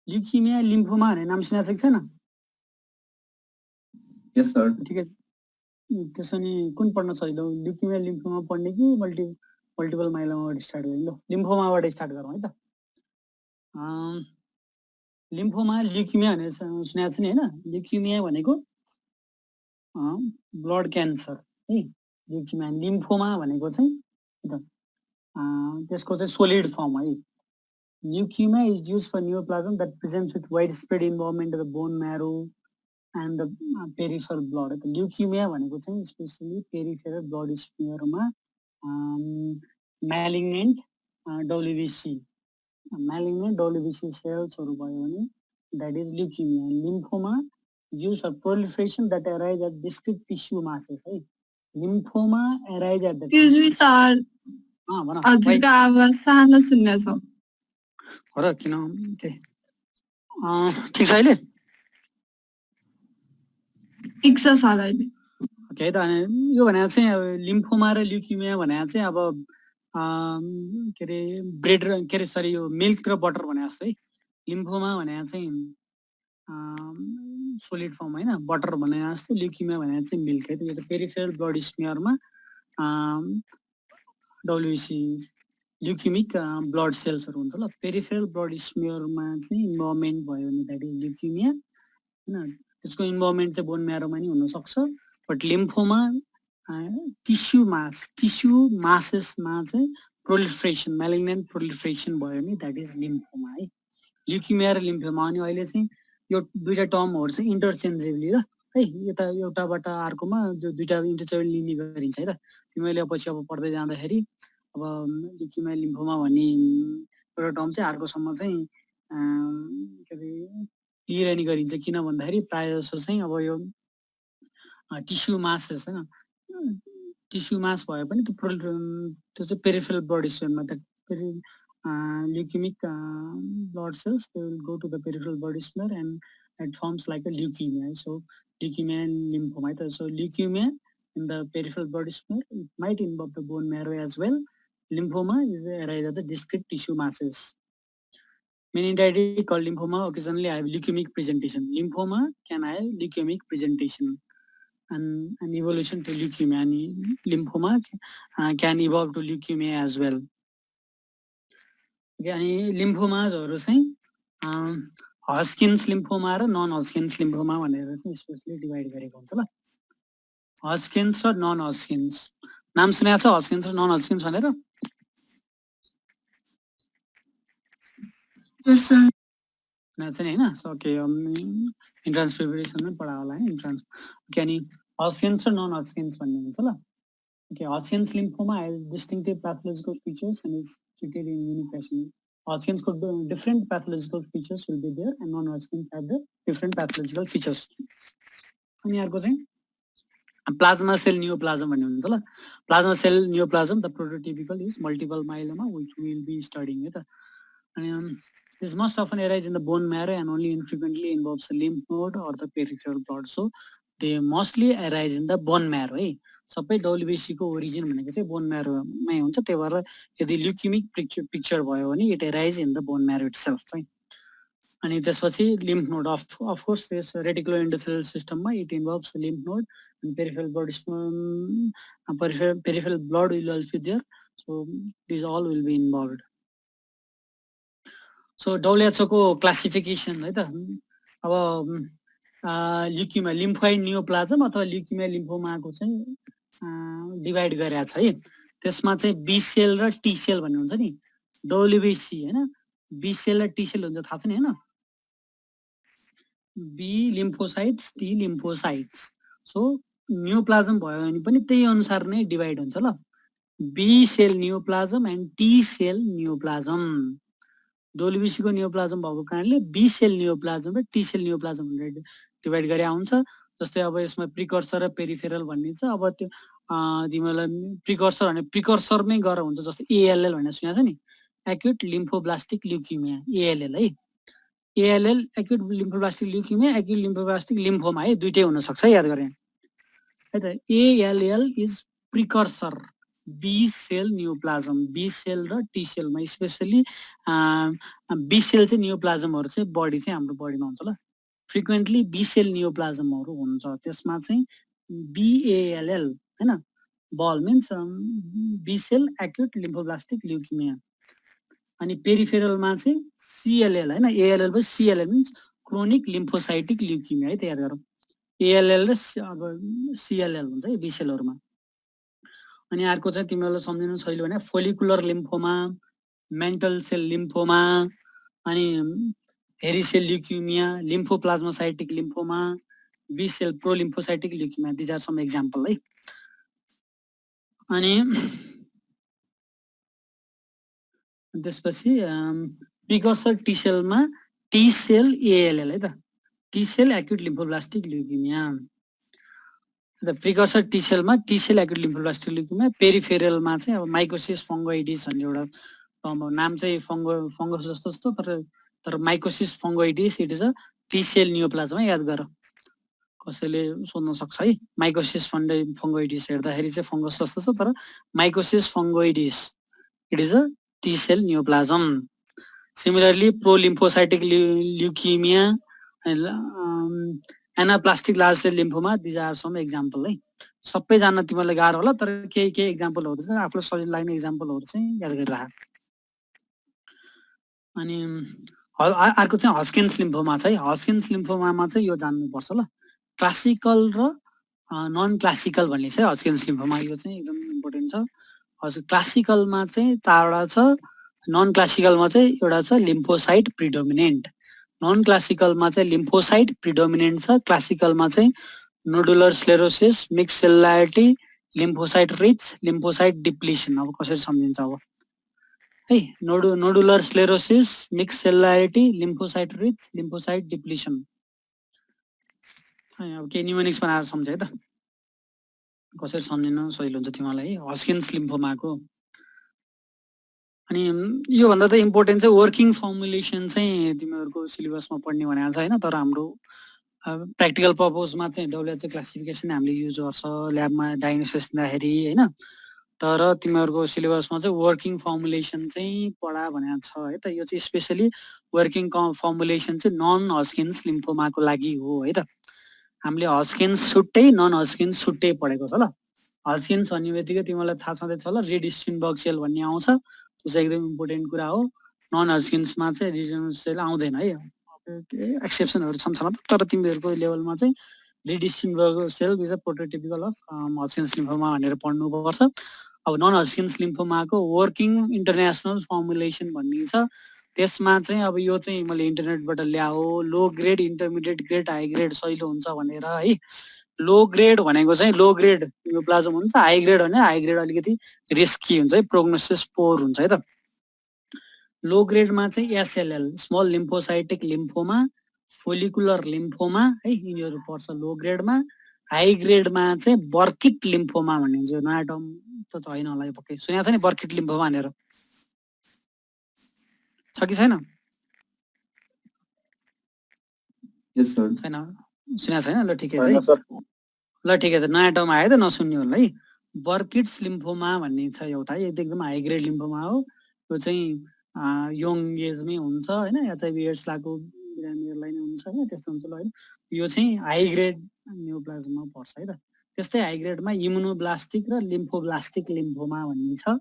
ल्युकिमिया lymphoma भन्ने नाम सुनेको छ कि छैन? यस सर। ठिकै छ। त्यसो नि कुन पढ्न सजिलो, ल्युकिमिया लिम्फोमा पढ्ने कि मल्टिपल माइलोमाबाट स्टार्ट गर्ने? ल लिम्फोमाबाट स्टार्ट गरौँ है त। लिम्फोमा ल्युकिमिया भनेर सुनेको छ नि होइन? ल्युकिमिया भनेको ब्लड क्यान्सर है। ल्युकिमिया लिम्फोमा भनेको चाहिँ त्यसको चाहिँ सोलिड फर्म है। Leukaemia is use for neoplasm that presents with wide spread involvement of the bone marrow and the peripheral blood. Leukaemia भनेको चाहिँ स्पेसली पेरिफेरल ब्लड स्मियरमा म्यालिग्नेन्ट डब्ल्युबिसी सेल्सहरू भयो भने that is leukaemia. Lymphoma use of proliferation that arise at discrete tissue masses है। Lymphoma arise at the Excuse me sir, भन। हजुरको आवाज सानो सुन्न छ। हो र किन के ठिक छ अहिले? ठिक छ सर अहिले। ओके है त। यो भनेको चाहिँ अब लिम्फोमा र ल्युकिमिया भनेको चाहिँ अब के अरे ब्रेड र के अरे सरी यो मिल्क र बटर भने जस्तो है। लिम्फोमा भनेको चाहिँ सोलिड फर्म होइन, बटर भने जस्तो। ल्युकिमिया भनेको चाहिँ मिल्क है। यो त पेरिफेरल ब्लड स्मियरमा डब्ल्युसी ल्युकिमिक ब्लड सेल्सहरू हुन्छ। ल पेरिफेरल ब्लड स्मियरमा चाहिँ इन्भल्भमेन्ट भयो भने द्याट इज ल्युकिमिया होइन। त्यसको इन्भल्भमेन्ट चाहिँ बोन म्यारोमा नि हुनसक्छ, बट लिम्फोमा टिस्यु मासेसमा चाहिँ प्रोलिफरेसन म्यालिग्नेन्ट प्रोलिफरेसन भयो भने द्याट इज लिम्फोमा है। ल्युकिमिया र लिम्फोमा अनि अहिले चाहिँ यो दुईवटा टर्महरू चाहिँ इन्टरचेन्जेबली ल है, यता एउटाबाट अर्कोमा जो दुईवटा इन्टरचेन्ज लिने गरिन्छ है त। तिमीले पछि अब पढ्दै जाँदाखेरि अब ल्युकिमिया लिम्फोमा भन्ने एउटा टर्म चाहिँ अर्कोसम्म चाहिँ के अरे लिइरहने गरिन्छ। किन भन्दाखेरि प्रायः जसो चाहिँ अब यो टिस्यु मासेस होइन, टिस्यु मास भए पनि त्यो चाहिँ पेरिफेरल ब्लड स्मियरमा leukemic blood cells, they will go to the peripheral blood smear and it forms like a leukemia. So leukemia and lymphoma. So leukemia in the peripheral blood smear, it might involve the bone marrow as well. Lymphoma is arise at the discrete tissue masses. Meningitis called lymphoma occasionally have leukemic presentation. Lymphoma can have leukemic presentation and an evolution to leukemia. And lymphoma can evolve to leukemia as well. अनि लिम्फोमाजहरू चाहिँ Hodgkin's lymphoma र non Hodgkin's lymphoma भनेर चाहिँ specially divide गरेको हुन्छ। ल हस्किन्स र non हस्किन्स नाम सुनेको छ? हस्किन्स र नन हस्किन्स भनेर? यस सर। सुनेको छ नि होइन? ओके इन्ट्रान्स प्रिपरेसनमै पढा होला है इन्ट्रान्स। ओके अनि हस्किन्स र नन हस्किन्स भन्ने हुन्छ। ल okay, Hodgkin's lymphoma has distinctive pathological features and is treated in unique fashion. Hodgkin's could be different pathological features will be there, and non-Hodgkin's have the different pathological features. अनि अर्को चाहिँ plasma cell neoplasm भन्ने हुन्छ। ल plasma cell neoplasm, the prototypical is multiple myeloma, which we will be studying it. And this most often arise in the bone marrow and only infrequently involves the lymph node or the peripheral blood. So they mostly arise in the bone marrow है। सबै डब्ल्युबिसी को origin भनेको चाहिँ bone म्यारोमै हुन्छ। त्यही भएर यदि ल्युकेमिक picture भयो भने it arise in the bone marrow itself है। अनि त्यसपछि लिम्फ नोड अफ कोर्स त्यस रेटिकुलर एन्डोथेलियल सिस्टममा it involves lymph node and peripheral blood will also there. So this all will be involved. So WHO को classification है त। अब leukaemia lymphoid neoplasm अथवा ल्युकेमिया लिम्फोमाको चाहिँ डिभाइड गरेको छ है। त्यसमा चाहिँ बी सेल र टी सेल भन्ने हुन्छ नि, डब्ल्युबिसी होइन। बी सेल र टी सेल हुन्छ, थाहा छ नि होइन? B lymphocytes, T lymphocytes. So neoplasm भयो भने पनि त्यही अनुसार नै डिभाइड हुन्छ। ल B cell neoplasm and T cell neoplasm. WBC को नियोप्लाज्म भएको कारणले बी सेल नियोप्लाज्म र टी सेल नियोप्लाज्म भनेर डिभाइड गरे हुन्छ। जस्तै अब यसमा प्रिकर्सर र पेरिफेरल भन्ने छ। अब त्यो तिमीलाई प्रिकर्सर भने प्रिकर्सरमै गएर हुन्छ। जस्तै एएलएल भनेर सुनेको छ नि, एक्युट लिम्फोब्लास्टिक ल्युकेमिया, एएलएल है। ALL acute lymphoblastic leukaemia, acute lymphoblastic lymphoma है, दुईटै हुन सक्छ याद गरे है त। ALL is precursor, B cell neoplasm, B cell र टी सेलमा स्पेसली बी सेल चाहिँ न्यूप्लाज्महरु चाहिँ बडी चाहिँ हाम्रो बडीमा हुन्छ ल। फ्रिक्वेन्टली बी सेल न्यूप्लाज्महरु हुन्छ, त्यसमा चाहिँ BALL हैन, ball means B cell acute lymphoblastic leukaemia. अनि पेरिफेरलमा चाहिँ CLL हैन, ALL पछि CLL means chronic lymphocytic leukaemia है, त याद गरौँ। ALL र अब CLL हुन्छ है बी सेलहरुमा। अनि अर्को चाहिँ तिमीहरुले सम्झिनु सजिलो भने follicular lymphoma, mantle cell lymphoma, अनि hairy cell leukaemia, lymphoplasmacytic lymphoma, B cell prolymphocytic leukaemia, these are some example है। अनि त्यसपछि प्रिकर्सर टी सेलमा टी सेल ALL है त, T cell acute lymphoblastic leukaemia. र प्रिकर्सर टी सेलमा T cell acute lymphoblastic leukaemia. पेरिफेरलमा चाहिँ अब माइकोसिस फङ्गोइडिस भन्ने एउटा नाम चाहिँ फङ्गस जस्तो जस्तो तर mycosis fungoides it is a T cell neoplasm है, याद गर, कसैले सोध्न सक्छ है। माइकोसिस फङ्गोइडिस हेर्दाखेरि चाहिँ फङ्गस जस्तो छ तर mycosis fungoides it is a T cell neoplasm. Similarly prolymphocytic leukaemia, anaplastic large cell lymphoma, these are some example है। सबै जान्न तिमीलाई गाह्रो होला तर केही केही एक्जाम्पलहरु चाहिँ आफूलाई सजिलो लाग्ने एक्जाम्पलहरु चाहिँ याद गरिराख। अनि अर्को चाहिँ हस्किन्स लिम्फोमा छ है। हस्किन्स लिम्फोमामा चाहिँ यो जान्नुपर्छ ल, क्लासिकल र नन क्लासिकल भन्ने छ हस्किन्स लिम्फोमा, यो चाहिँ एकदम इम्पोर्टेन्ट छ। हजुर क्लासिकलमा चाहिँ चारवटा छ, नन क्लासिकलमा चाहिँ एउटा छ लिम्फोसाइट प्रिडोमिनेन्ट। नन क्लासिकलमा चाहिँ लिम्फोसाइट प्रिडोमिनेन्ट छ, क्लासिकलमा चाहिँ nodular sclerosis, mix cellularity, lymphocyte rich, lymphocyte depletion. अब कसरी सम्झिन्छ अब है, nodular sclerosis, mix cellularity, lymphocyte rich, lymphocyte depletion. अब के न्युमोनिक्स बनाएर सम्झ है त, कसरी सम्झिनु सजिलो हुन्छ तिमीलाई है हस्किन्स लिम्फोमाको। अनि यो भन्दा त इम्पोर्टेन्ट चाहिँ वर्किङ फर्मुलेसन चाहिँ तिमीहरुको सिलेबसमा पढ्ने भनेको छ हैन, तर हाम्रो प्र्याक्टिकल पर्पजमा चाहिँ WHO क्लासिफिकेसन हामीले युज गर्छ ल्याबमा डायग्नोसिस दिँदाखेरि हैन, तर तिमीहरुको सिलेबसमा चाहिँ वर्किङ फर्मुलेसन चाहिँ पढा भनेको छ है त। यो चाहिँ स्पेशली वर्किङ फर्मुलेसन चाहिँ नन हस्किन्स लिम्फोमाको लागि हो है त। हामीले हस्किन्स छुट्टै नन हस्किन्स छुट्टै पढेको छ ल। हस्किन्स भन्ने बित्तिकै तिमीलाई थाहा छँदैछ होला रेड स्टिनबर्ग सेल भन्ने आउँछ, त्यो चाहिँ एकदम इम्पोर्टेन्ट कुरा हो। नन हस्किन्समा चाहिँ रिजनल सेल आउँदैन है, एक्सेप्सनहरु छन् छन, तर तिमीहरुको लेभलमा चाहिँ Reed Sternberg cell is a prototypical of Hodgkin's lymphoma भनेर पढ्नुपर्छ। अब नन हस्किन्स लिम्फोमाको वर्किङ इन्टरनेसनल फर्मुलेसन भन्ने छ, त्यसमा चाहिँ अब यो चाहिँ मैले इन्टरनेटबाट ल्याओ, low grade, intermediate grade, high grade सहिलो हुन्छ भनेर है। लो ग्रेड भनेको चाहिँ लो ग्रेड न्यूप्लाज्म हुन्छ, हाई ग्रेड भने हाई ग्रेड अलिकति रिस्की हुन्छ है, प्रोग्नोसिस पोर हुन्छ है त। लो ग्रेडमा चाहिँ SLL small lymphocytic lymphoma, follicular lymphoma है, यिनीहरु पर्छ लो ग्रेडमा। हाई ग्रेडमा चाहिँ बर्किट लिम्फोमा भन्ने हुन्छ, नयाँ टर्म त छैन होला यो, पक्कै सुनेको छ नि बर्किट लिम्फोमा भनेर, छ कि छैन? यस सर। छैन, सुनेको छैन, ल ठिकै छ है, ल ठिकै छ, नयाँ टर्म आयो त नसुन्ने होला है। बर्किट्स लिम्फोमा भन्ने छ एउटा, यो एकदम हाई ग्रेड लिम्फोमा हो। यो चाहिँ यङ एजमै हुन्छ हैन, एचआइभी एड्स लागु बिरामीहरुलाई नै हुन्छ हैन, त्यस्तो हुन्छ ल हैन। यो चाहिँ हाई ग्रेड न्यूप्लाज्ममा पर्छ है त। त्यस्तै हाई ग्रेडमा इम्युनोब्लास्टिक र लिम्फोब्लास्टिक लिम्फोमा भन्ने छ।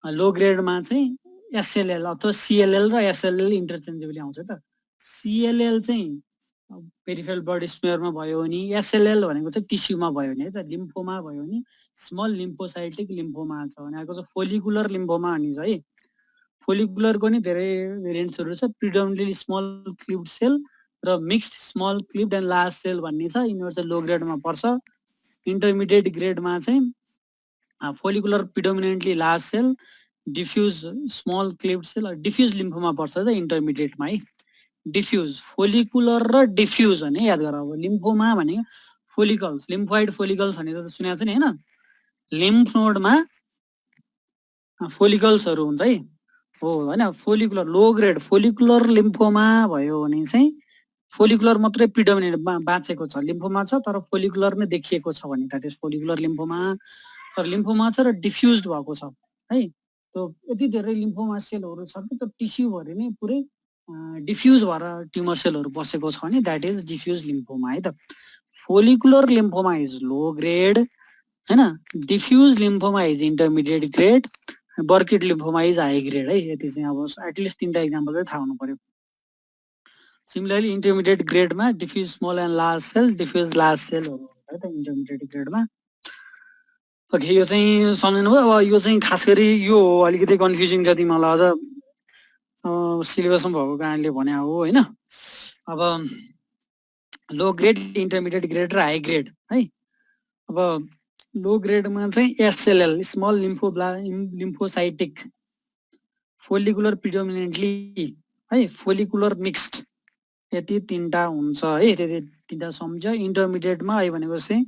लो ग्रेडमा चाहिँ SLL अथवा CLL र SLL इन्टरचेन्जेबली आउँछ त। CLL चाहिँ पेरिफेरल ब्लड स्मेयरमा भयो भने, SLL भनेको चाहिँ टिस्युमा भयो भने है त, लिम्फोमा भयो भने स्मल लिम्फोसाइटिक लिम्फोमा छ भने अर्को चाहिँ फोलिकुलर लिम्फोमा भनिन्छ है। फोलिकुलरको नि धेरै भेरिएन्ट्सहरु छ, प्रिडोमिनेन्टली स्मल क्लिभ्ड सेल र mixed small cleaved and large cell भन्ने छ, यिनीहरु चाहिँ लो ग्रेडमा पर्छ। इन्टरमिडिएट ग्रेडमा चाहिँ follicular predominantly large cell, diffuse small cleaved cell, diffuse lymphoma पर्छ त इन्टरमिडिएटमा है। डिफ्युज, फोलिकुलर र डिफ्युज भने याद गर। अब लिम्फोमा भने फोलिकल्स, लिम्फोइड फोलिकल्स भनेर त सुनेको छ नि हैन, लिम्फ नोडमा फोलिकल्सहरु हुन्छ है, हो हैन। Follicular low grade follicular lymphoma भयो भने चाहिँ फोलिकुलर मात्रै प्रिडोमिनेन्ट बाँचेको छ, लिम्फोमा छ तर फोलिकुलर नै देखिएको छ भने द्याट इज फोलिकुलर लिम्फोमा। तर लिम्फोमा छ र डिफ्युज्ड भएको छ है। त्यो यति धेरै लिम्फोमा सेलहरू छ कि त्यो टिस्युभरि नै पुरै डिफ्युज भएर ट्युमर सेलहरू बसेको छ भने द्याट इज डिफ्युज लिम्फोमा है त। Follicular lymphoma is low grade हैन, diffuse lymphoma is intermediate grade, Burkitt lymphoma is high grade है। यति चाहिँ अब एटलिस्ट 3टा एक्जाम्पल चाहिँ थाहा हुनु पर्यो। सिमिलरली इन्टरमिडिएट ग्रेडमा diffuse small and large cell, diffuse large सेलहरू हुन्छ है त इन्टरमिडिएट ग्रेडमा। ओके, यो चाहिँ सम्झिनुभयो। अब यो चाहिँ खास गरी यो अलिकति कन्फ्युजिङ छ तिमीलाई अझ सिलेबसमा भएको कारणले भने हो होइन। अब लो ग्रेड, इन्टरमिडिएट ग्रेड र हाई ग्रेड है। अब लो ग्रेडमा चाहिँ एसएलएल स्मल लिम्फोसाइटिक, फोलिकुलर प्रिडोमिनेन्टली है, फोलिकुलर मिक्स्ड, यति 3टा हुन्छ है। त्यति 3टा सम्झ्यो। इन्टरमिडिएटमा है भनेको चाहिँ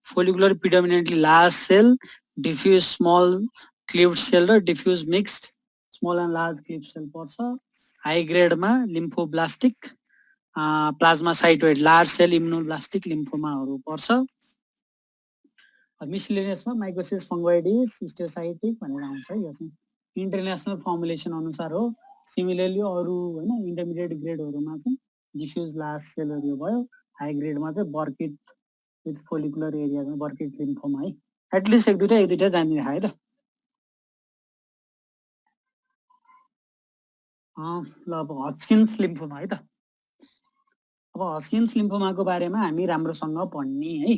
follicular predominantly large cell, diffuse small cleaved cell र diffuse mixed small and large cleaved cell पर्छ। हाई ग्रेडमा lymphoblastic, plasmacytoid large cell immunoblastic लिम्फोमाहरू पर्छ। मिसलेनियसमा माइकोसिस फङ्गोइडिस, हिस्टोसाइटिक भनेर आउँछ। यो चाहिँ इन्टरनेसनल फर्मुलेसन अनुसार हो। सिमिलरली अरू होइन इन्टरमिडिएट ग्रेडहरूमा चाहिँ डिफ्युज लार्ज सेलहरू भयो। हाई ग्रेडमा चाहिँ बर्किड विथ फोलिकुलर एरियामा बर्किड लिम्फोमा है। एटलिस्ट एक दुईटा जानिदिनु है त। ल अब हजकिन्स लिम्फोमा है त। अब हजकिन्स लिम्फोमाको बारेमा हामी राम्रोसँग पढ्ने है।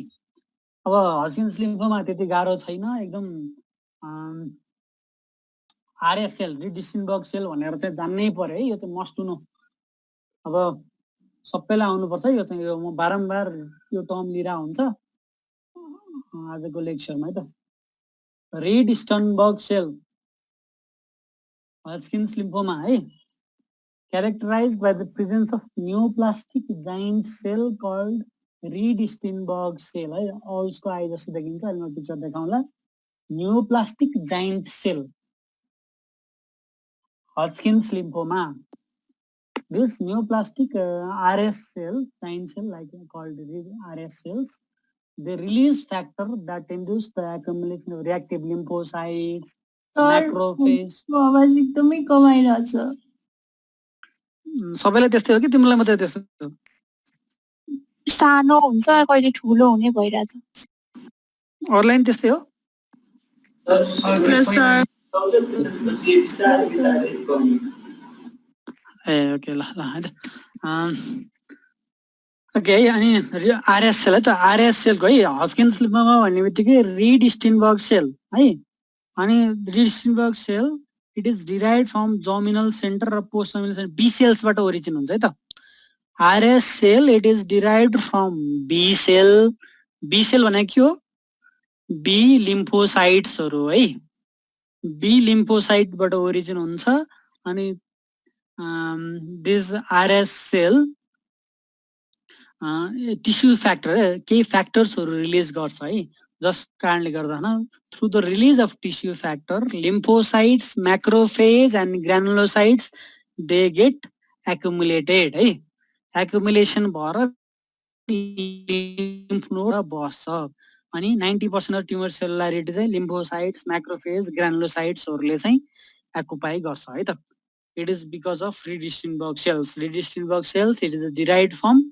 अब हजकिन्स लिम्फोमा त्यति गाह्रो छैन, एकदम आरएसएल रिडिस्टिनबर्ग सेल भनेर चाहिँ जान्नै पर्यो है। यो चाहिँ मस्ट टु नो। अब सबैलाई आउनुपर्छ। यो चाहिँ यो म बारम्बार यो टर्म लिएर हुन्छ आजको लेक्चरमा है त। रिडिस्टिनबर्ग सेल हजकिन्स लिम्फोमा है, characterized by the presence of neoplastic giant cell called Reed Sternberg cell है। उसको आइ जस्तो देखिन्छ। अहिले म पिक्चर देखाउँला। Neoplastic giant cell Hodgkin's lymphoma. This neoplastic RS cell, giant cell like called RS cells, they release factor that induce the accumulation of reactive lymphocytes, macrophage. आवाज एकदमै कमाइरहेछ। सबैलाई त्यस्तै हो कि तिमीलाई मात्रै त्यस्तो हो? सानो हुन्छ कहिले ठुलो हुने भइरहेछ। अरूलाई नि त्यस्तै हो? ए ओके ल ल है त। ओके अनि आरएस सेल है त। आरएस सेलको है हजकिन्स लिम्फोमा भन्ने बित्तिकै रिडिस्टिनबर्ग सेल है। अनि Reed Sternberg cell it is derive from germinal centre र पोस्ट जर्मिनल सेन्टर बी सेल्सबाट ओरिजिन हुन्छ है त। RS cell it is derived from B cell. B cell भनेको के हो? बी लिम्फोसाइट्सहरू है। बी लिम्फोसाइटबाट ओरिजिन हुन्छ। अनि this RS cell tissue factor केही फ्याक्टर्सहरू रिलिज गर्छ है। जस कारणले गर्दा through the release of tissue factor lymphocytes, macrophage and granulocytes they get accumulated है। एक्युमुलेसन भएर लिम्फ नोड बस्छ। अनि 90% अफ ट्युमर सेलुलारिटी चाहिँ लिम्फोसाइट्स, म्याक्रोफेज, ग्रानुलोसाइट्सहरूले चाहिँ एक्युपाई गर्छ है त। It is because of Reed Sternberg cells. Reed Sternberg cells it is derive from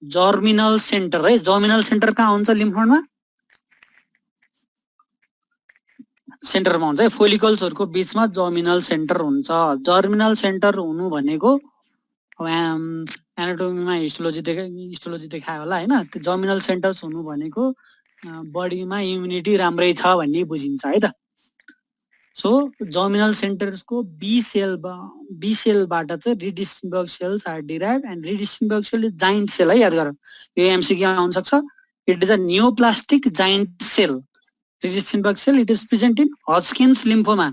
germinal centre है। जर्मिनल सेन्टर कहाँ हुन्छ लिम्फ नोडमा? सेन्टरमा हुन्छ है। फोलिकल्सहरूको बिचमा जर्मिनल सेन्टर हुन्छ। जर्मिनल सेन्टर हुनु भनेको एनाटोमीमा हिस्टोलोजी देखायो होला होइन। त्यो जर्मिनल सेन्टर्स हुनु भनेको बडीमा इम्युनिटी राम्रै छ भन्ने बुझिन्छ है त। सो जर्मिनल सेन्टर्सको बी सेलबाट चाहिँ Reed Sternberg cells are derive and Reed Sternberg cell is giant cell है। याद गर, यो एमसिक्यू आउन सक्छ। It is a neoplastic giant cell. Reed Sternberg cell it is present in Hodgkin's lymphoma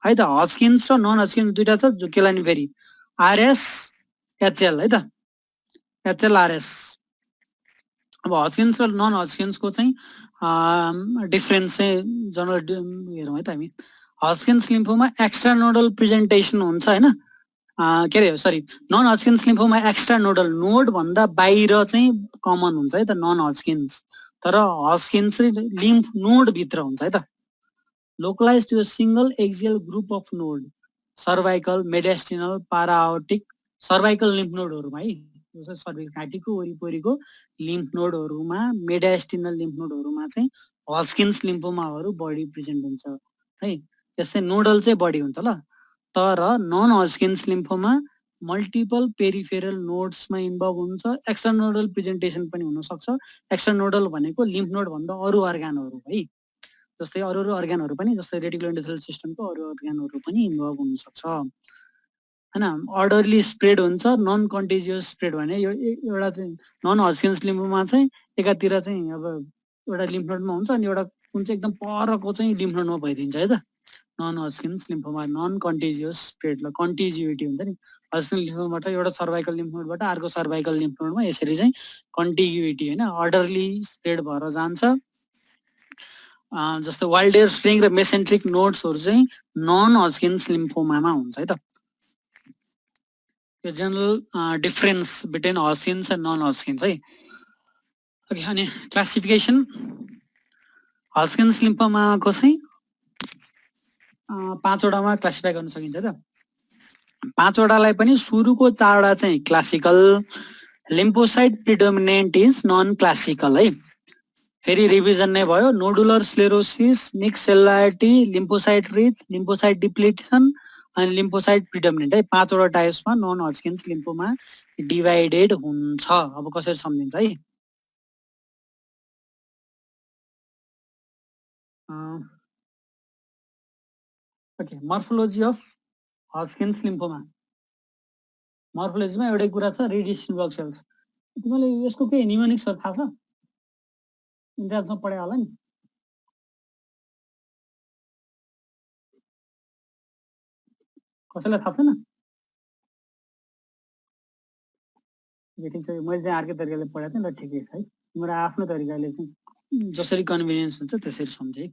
है त। हजकिन्स र नन हजकिन्स दुईटा छ। जो केलाई नि फेरि आरएस एचएल है त। HL RS. अब हजकिन्स र नन हजकिन्सको चाहिँ डिफरेन्स चाहिँ जनरल हेरौँ है त हामी। Hodgkin's lymphoma extra nodal presentation हुन्छ होइन। के अरे sorry, non Hodgkin's lymphoma extra nodal, node भन्दा बाहिर चाहिँ कमन हुन्छ है त नन हजकिन्स। तर हस्किन्स चाहिँ लिम्फ नोड भित्र हुन्छ है त localise to a single axial group of node cervical mediastinal paraaortic cervical lymph नोडहरुमा है जस्तो सर्भिकल घाँटीको वरिपरिको लिम्फ नोडहरुमा मेडिस्टिनल लिम्फ नोडहरुमा चाहिँ हस्किन्स लिम्फोमाहरु बढी प्रेजेन्ट हुन्छ है त्यसै नोडल चाहिँ बढी हुन्छ ल तर non Hodgkin's lymphoma multiple peripheral नोड्समा इन्भल्भ हुन्छ एक्स्ट्रानोडल प्रेजेन्टेसन पनि हुन सक्छ एक्स्ट्रानोडल भनेको लिम्फ नोड भन्दा अरु अर्गानहरु है जस्तै अरु अर्गानहरु पनि जस्तै रेटिकुलर एन्डोथेलियल सिस्टमको अरु अर्गानहरु पनि इन्भल्भ हुन सक्छ हैन अर्डरली स्प्रेड हुन्छ नन कन्टेजियस स्प्रेड भने एउटा चाहिँ नन हस्किन्स लिम्फोमा चाहिँ एकातिर चाहिँ अब एउटा लिम्फ नोडमा हुन्छ अनि एउटा कुन चाहिँ एकदम परको चाहिँ लिम्फ नोडमा भइदिन्छ है त non Hodgkin's lymphoma non contiguous spread ल कन्टेजियुटी हुन्छ नि हस्किन्स लिम्फोमाबाट एउटा सर्भाइकल लिम्फ नोडबाट अर्को सर्भाइकल लिम्फ नोडमा यसरी चाहिँ कन्टिग्युटी हैन अर्डरली स्प्रेड भएर जान्छ जस्तो वाइल्डेयर स्ट्रिङ र मेसेन्ट्रिक नोड्सहरु चाहिँ नन हस्किन्स लिम्फोमामा हुन्छ है त यो general difference between Hodgkin's and non Hodgkin's है ओके अनि क्लासिफिकेसन हस्किन्स लिम्फोमाको चाहिँ पाँचवटामा क्लासिफाई गर्न सकिन्छ त पाँचवटालाई पनि सुरुको चारवटा चाहिँ classical lymphocyte predominant is non classical है फेरि रिभिजन नै भयो nodular sclerosis mix cellularity lymphocyte rich lymphocyte depletion अनि लिम्फोसाइट प्रिडोमिनेन्ट है पाँचवटा टाइप्समा नन हस्किन्स लिम्फोमा डिभाइडेड हुन्छ अब कसरी सम्झिन्छ है okay morphology of Hodgkin's lymphoma मर्फोलोजीमा एउटै कुरा छ रिडिस्टिन्बर्ग सेल्स तिमीले यसको के न्युमोनिक्सहरु थाहा छ इन्ट्रान्समा पढायो होला नि कसैलाई थाहा छैन ठिक छ मैले चाहिँ अर्कै तरिकाले पढाएको थिएँ ल ठिकै छ है तिम्रो आफ्नो तरिकाले चाहिँ जसरी कन्भिनियन्स हुन्छ त्यसरी सम्झे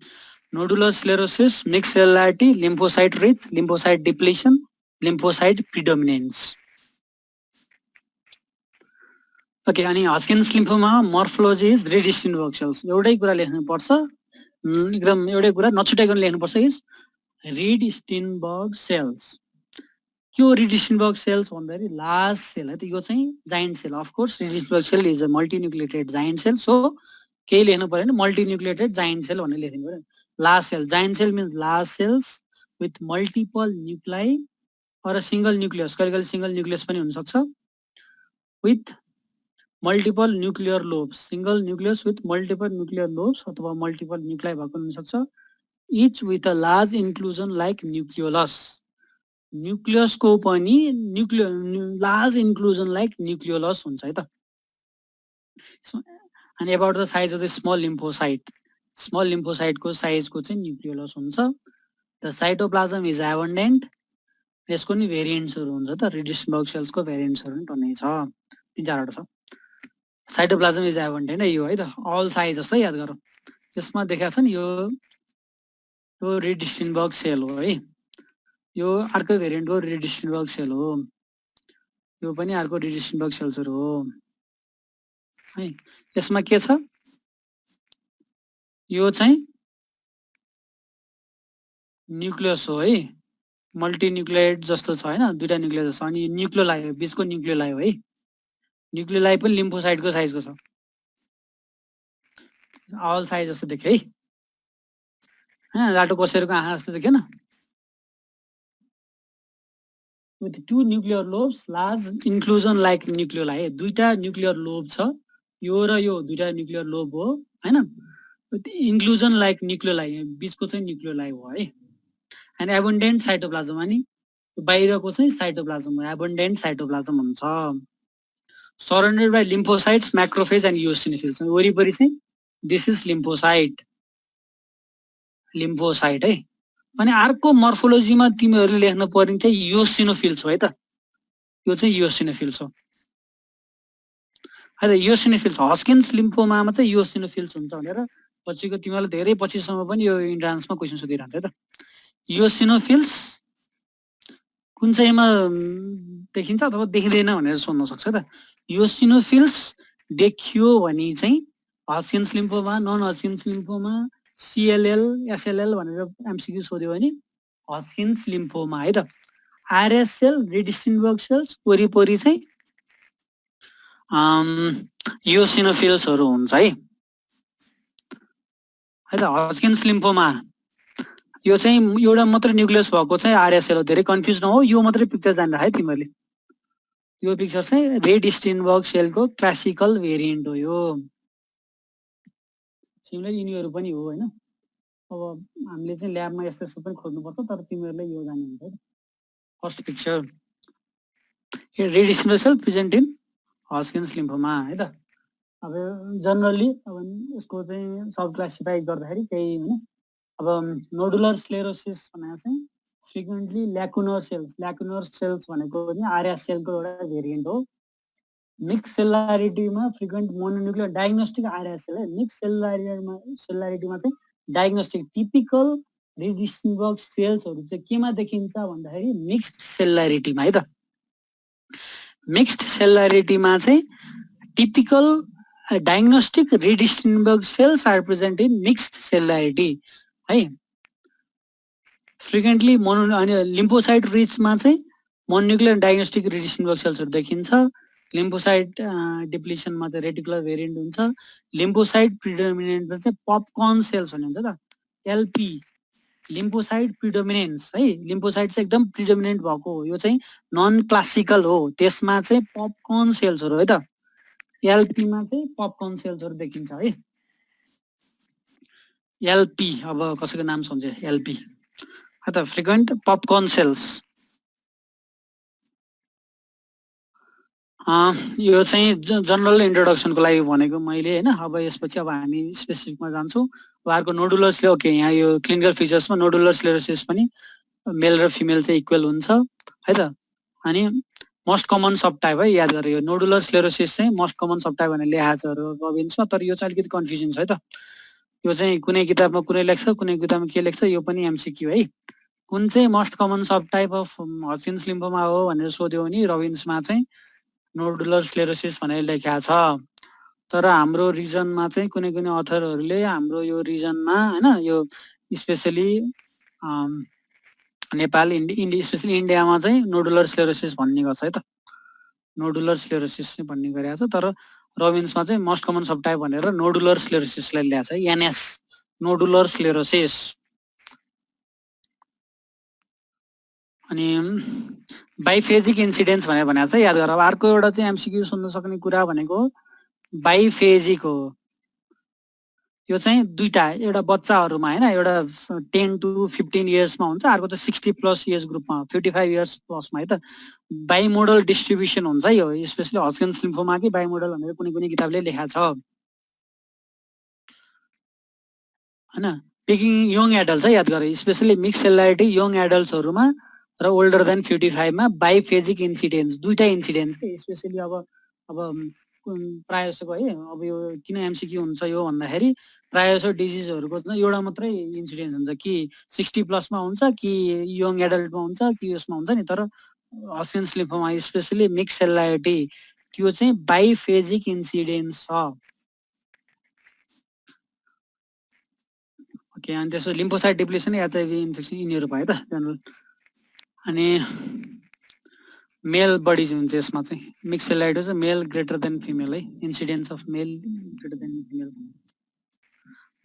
nodular sclerosis mix cellularity lymphocyte rich lymphocyte depletion lymphocyte predominance okay अनि Hodgkin's lymphoma morphology is Reed Sternberg cells एउटै कुरा लेख्नु पर्छ एकदम एउटै कुरा नछुटाइकन लेख्नु पर्छ इज रिडिस्टिन्बर्ग सेल्स के हो रिडिस्टिन्बर्ग सेल्स भन्दाखेरि लार्ज सेल है त यो चाहिँ giant cell of course Reed Sternberg cell is a multinucleated giant cell so केही लेख्नु पर्यो नि मल्टिन्युक्लिएटेड जाइन्ट सेल भनेर लेख्नु पर्यो large cell giant cell means large cells with multiple nuclei or single nucleus कहिले कहिले सिंगल न्युक्लियस पनि हुन सक्छ with multiple nuclear lobes single nucleus with multiple nuclear lobes अथवा मल्टिपल न्युक्लाई भएको हुन सक्छ each with a large inclusion like nucleolus nucleus को पनि लार्ज इन्क्लुजन लाइक न्युक्लियोलस हुन्छ है त अनि about the size of the small lymphocyte को साइज को चाहिँ न्युक्लियोलस हुन्छ द साइटोप्लाज्म इज एबन्डेन्ट यसको नि भेरिएन्ट्सहरु हुन्छ त रिडिस्टिन्बर्ग सेल्स को भेरिएन्ट्सहरु नि टन्नै छ तीन चारवटा छ साइटोप्लाज्म इज एबन्डेन्ट है यो है त अल साइज जस्तो याद गरौँ यसमा देखाएको छ नि यो रिडिस्टिन्बर्ग सेल हो है यो अर्को भेरिएन्ट हो रिडिस्टिन्बर्ग सेल हो यो पनि अर्को रिडिस्टिन्बर्ग सेल्सहरु हो है यसमा के छ यो चाहिँ न्युक्लियस हो है मल्टिन्युक्लिएट जस्तो छ हैन दुईटा न्युक्लियस छ अनि न्युक्लियोलाई बीचको न्युक्लियोलाई हो है न्युक्लियोलाई पनि लिम्फोसाइटको साइजको छ अल साइज जस्तो देख्यो है हैन लाटो कोसेरको आँखा जस्तो देख्यो न with two nuclear lobes large inclusion like nucleoli दुईटा न्युक्लियर लोब छ यो र यो दुईटा न्युक्लियर लोब हो हैन with inclusion like nucleoli बीचको चाहिँ न्युक्लियोलाई हो है and abundant cytoplasm अनि बाहिरको चाहिँ साइटोप्लाज्म हो abundant cytoplasm हुन्छ surrounded by lymphocytes macrophage and eosinophils वरिपरि चाहिँ this is lymphocyte है अनि अर्को मर्फोलोजीमा तिमीहरुले लेख्न पर्ने चाहिँ इयोसिनोफिल्स हो है त यो चाहिँ इयोसिनोफिल्स हो है त इयोसिनोफिल्स हस्किन्स लिम्फोमामा चाहिँ इयोसिनोफिल्स हुन्छ भनेर पछिको तिमीहरुले धेरै पछिसम्म पनि यो इन्ट्रान्समा क्वेशन सोधिरहन्छ है त इयोसिनोफिल्स कुन चाहिँमा देखिन्छ अथवा देखिदैन भनेर सोध्न सक्छ त इयोसिनोफिल्स देखियो भने चाहिँ Hodgkin's lymphoma, non Hodgkin's lymphoma, CLL, SLL भनेर MCQ सोध्यो भने हस्किन्स लिम्फोमा है त। आरएस सेल, रिडिस्टिन्बर्ग सेल्स वरिपरि चाहिँ योसिनोफिल्सहरू हुन्छ है त। हस्किन्स लिम्फोमा यो चाहिँ एउटा मात्र न्युक्लियस भएको चाहिँ आरएसएल हो। धेरै कन्फ्युज नहो, यो मात्रै पिक्चर जानेर है तिमीहरूले। यो पिक्चर चाहिँ रेडिस्टिन्बर्ग सेलको क्लासिकल भेरिएन्ट हो यो। सिमिलर यिनीहरू पनि हो हैन। अब हामीले चाहिँ ल्याबमा यस्तो यस्तो पनि खोज्नुपर्छ, तर तिमीहरूलाई यो जान्नु हुन्छ है। First picture Reed Sternberg cell present in Hodgkin's lymphoma है त। अब जनरली अब यसको चाहिँ सब क्लासिफाई गर्दाखेरि केही हैन। अब नोडुलर स्क्लेरोसिस भनेको चाहिँ फ्रिक्वेन्टली ल्याकुनर सेल्स भनेको पनि आरएस सेलको एउटा भेरिएन्ट हो। मिक्स सेलुलारिटीमा frequent mononuclear diagnostic RS cell है। मिक्स सेलुलारिटीमा चाहिँ डायग्नोस्टिक टिपिकल रेडिस्टिन्बर्ग सेल्सहरू चाहिँ केमा देखिन्छ भन्दाखेरि मिक्स्ड सेलुलारिटीमा है त। मिक्स्ड सेलुलारिटीमा चाहिँ typical diagnostic Reed Sternberg cells are present in mixed cellularity है। फ्रिक्वेन्टली मोनो अनि लिम्फोसाइट रिचमा चाहिँ मोनोन्युक्लियर डायग्नोस्टिक रेडिस्टिन्बर्ग सेल्सहरू देखिन्छ। लिम्फोसाइट डिप्लिसनमा चाहिँ रेटिकुलर भेरिएन्ट हुन्छ। लिम्फोसाइट प्रिडोमिनेन्टमा चाहिँ पपकर्न सेल्स भन्ने हुन्छ त, एलपी लिम्फोसाइट प्रिडोमिनेन्स है। लिम्फोसाइट चाहिँ एकदम प्रिडोमिनेन्ट भएको हो, यो चाहिँ नन क्लासिकल हो। त्यसमा चाहिँ पपकर्न सेल्सहरू है त। एलपीमा चाहिँ पपकर्न सेल्सहरू देखिन्छ है। एलपी अब कसैको नाम सम्झे, एलपी है त, फ्रिक्वेन्ट पपकर्न सेल्स। यो चाहिँ जनरल इन्ट्रोडक्सनको लागि भनेको मैले हैन। अब यसपछि अब हामी स्पेसिफिकमा जान्छौँ। उहाँहरूको नोडुलर स्ले ओके, यहाँ यो क्लिनिकल फिचर्समा नोडुलर स्क्लेरोसिस पनि मेल र फिमेल चाहिँ इक्वल हुन्छ है त। अनि मोस्ट कमन सब टाइप है, याद गरेर यो नोडुलर स्क्लेरोसिस चाहिँ मोस्ट कमन सब टाइप भनेर लेखाएको छ रबिन्समा, तर यो चाहिँ अलिकति कन्फ्युजन छ है त। यो चाहिँ कुनै किताबमा कुनै लेख्छ, कुनै किताबमा के लेख्छ, यो पनि एमसीक्यू है। कुन चाहिँ most common sub type of Hodgkin's lymphoma हो भनेर सोध्यो भने रबिन्समा चाहिँ नोडुलर स्क्लेरोसिस भनेर लेखेको छ। तर हाम्रो रिजनमा चाहिँ कुनै कुनै अथरहरूले हाम्रो यो रिजनमा हैन, यो स्पेसली नेपाल स्पेसली इन्डियामा चाहिँ नोडुलर स्क्लेरोसिस भन्ने गर्छ है त। नोडुलर स्क्लेरोसिस चाहिँ भन्ने गरेको छ, तर रबिन्समा चाहिँ मोस्ट कमन सब टाइप भनेर नोडुलर स्क्लेरोसिसलाई ल्याएको छ है, एनएस नोडुलर स्क्लेरोसिस। अनि बाइफेजिक इन्सिडेन्स भनेर भनेको छ, याद गर। अब अर्को एउटा चाहिँ एमसीक्यू सुन्न सक्ने कुरा भनेको बाइफेजिक हो। यो चाहिँ दुईटा, एउटा बच्चाहरूमा हैन, एउटा 10 to 15 इयर्समा हुन्छ, अर्को चाहिँ 60+ इयर्स ग्रुपमा 55 इयर्स प्लसमा है त। बाइमोडल डिस्ट्रिब्युसन हुन्छ यो, स्पेसली हस्किन्स लिम्फोमा कि बाइमोडल भनेर कुनै कुनै किताबले लेखाएको छ हैन। पिकिङ यङ एडल्ट्स है, याद गरे, स्पेसली मिक्स सेलुलारिटी यङ एडल्ट्सहरूमा र ओल्डर देन 55 मा बाइफेजिक इन्सिडेन्स, दुईटा इन्सिडेन्स स्पेसली। अब प्रायः जसोको है, अब यो किन एमसीक्यू हुन्छ यो भन्दाखेरि प्रायः जसो डिजिजहरूको चाहिँ एउटा मात्रै इन्सिडेन्स हुन्छ, कि 60+ मा हुन्छ, कि यङ एडल्टमा हुन्छ, कि यसमा हुन्छ नि। तर हस्किन्स लिम्फोमा स्पेसली मिक्स सेलुलारिटी त्यो चाहिँ बाइफेजिक इन्सिडेन्स छ। ओके, अनि त्यसो लिम्फोसाइट डिप्लिसन, एचआइभी इन्फेक्सन यिनीहरू भयो त जनरल। अनि मेल बढी हुन्छ यसमा चाहिँ, मिक्स सेलुलारिटी चाहिँ मेल ग्रेटर देन फिमेल है, incidence of male greater than female.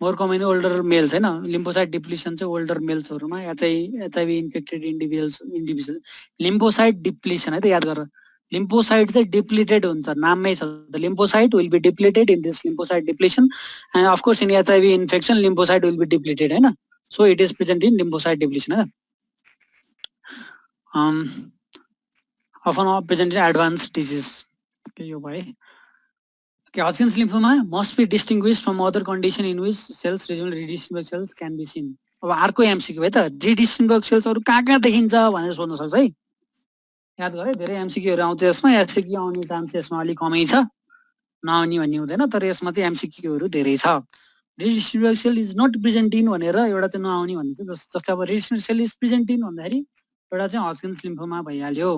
More common older males हैन। लिम्फोसाइट डिप्लिसन चाहिँ ओल्डर मेल्सहरूमा, HIV infected individual lymphocyte depletion है त, याद गर। लिम्फोसाइट चाहिँ डिप्लिटेड हुन्छ, नाममै छ त, lymphocyte will be depleted in this lymphocyte depletion. And of course in HIV infection lymphocyte will be depleted हैन। So it is present in lymphocyte depletion है। often present in advanced disease. Okay, यो भयो। Okay, Hodgkin's lymphoma must be distinguished from other condition in which cells resembling redistributed cells can be seen. अब अर्को MCQ है त, redistributed सेल्सहरू कहाँ देखिन्छ भनेर सोध्न सक्छ है। याद गरे, धेरै एमसीक्यूहरू आउँछ यसमा, एमसीक्यू आउने चान्स यसमा अलिक कमै छ, नआउने भन्ने हुँदैन, तर यसमा चाहिँ एमसीक्यूहरू धेरै छ। redistributed cell is not present in भनेर एउटा चाहिँ नआउने भन्ने छ। जस्तै अब redistributed cell is present in भन्दाखेरि एउटा चाहिँ हस्किन्स लिम्फोमा भइहाल्यो।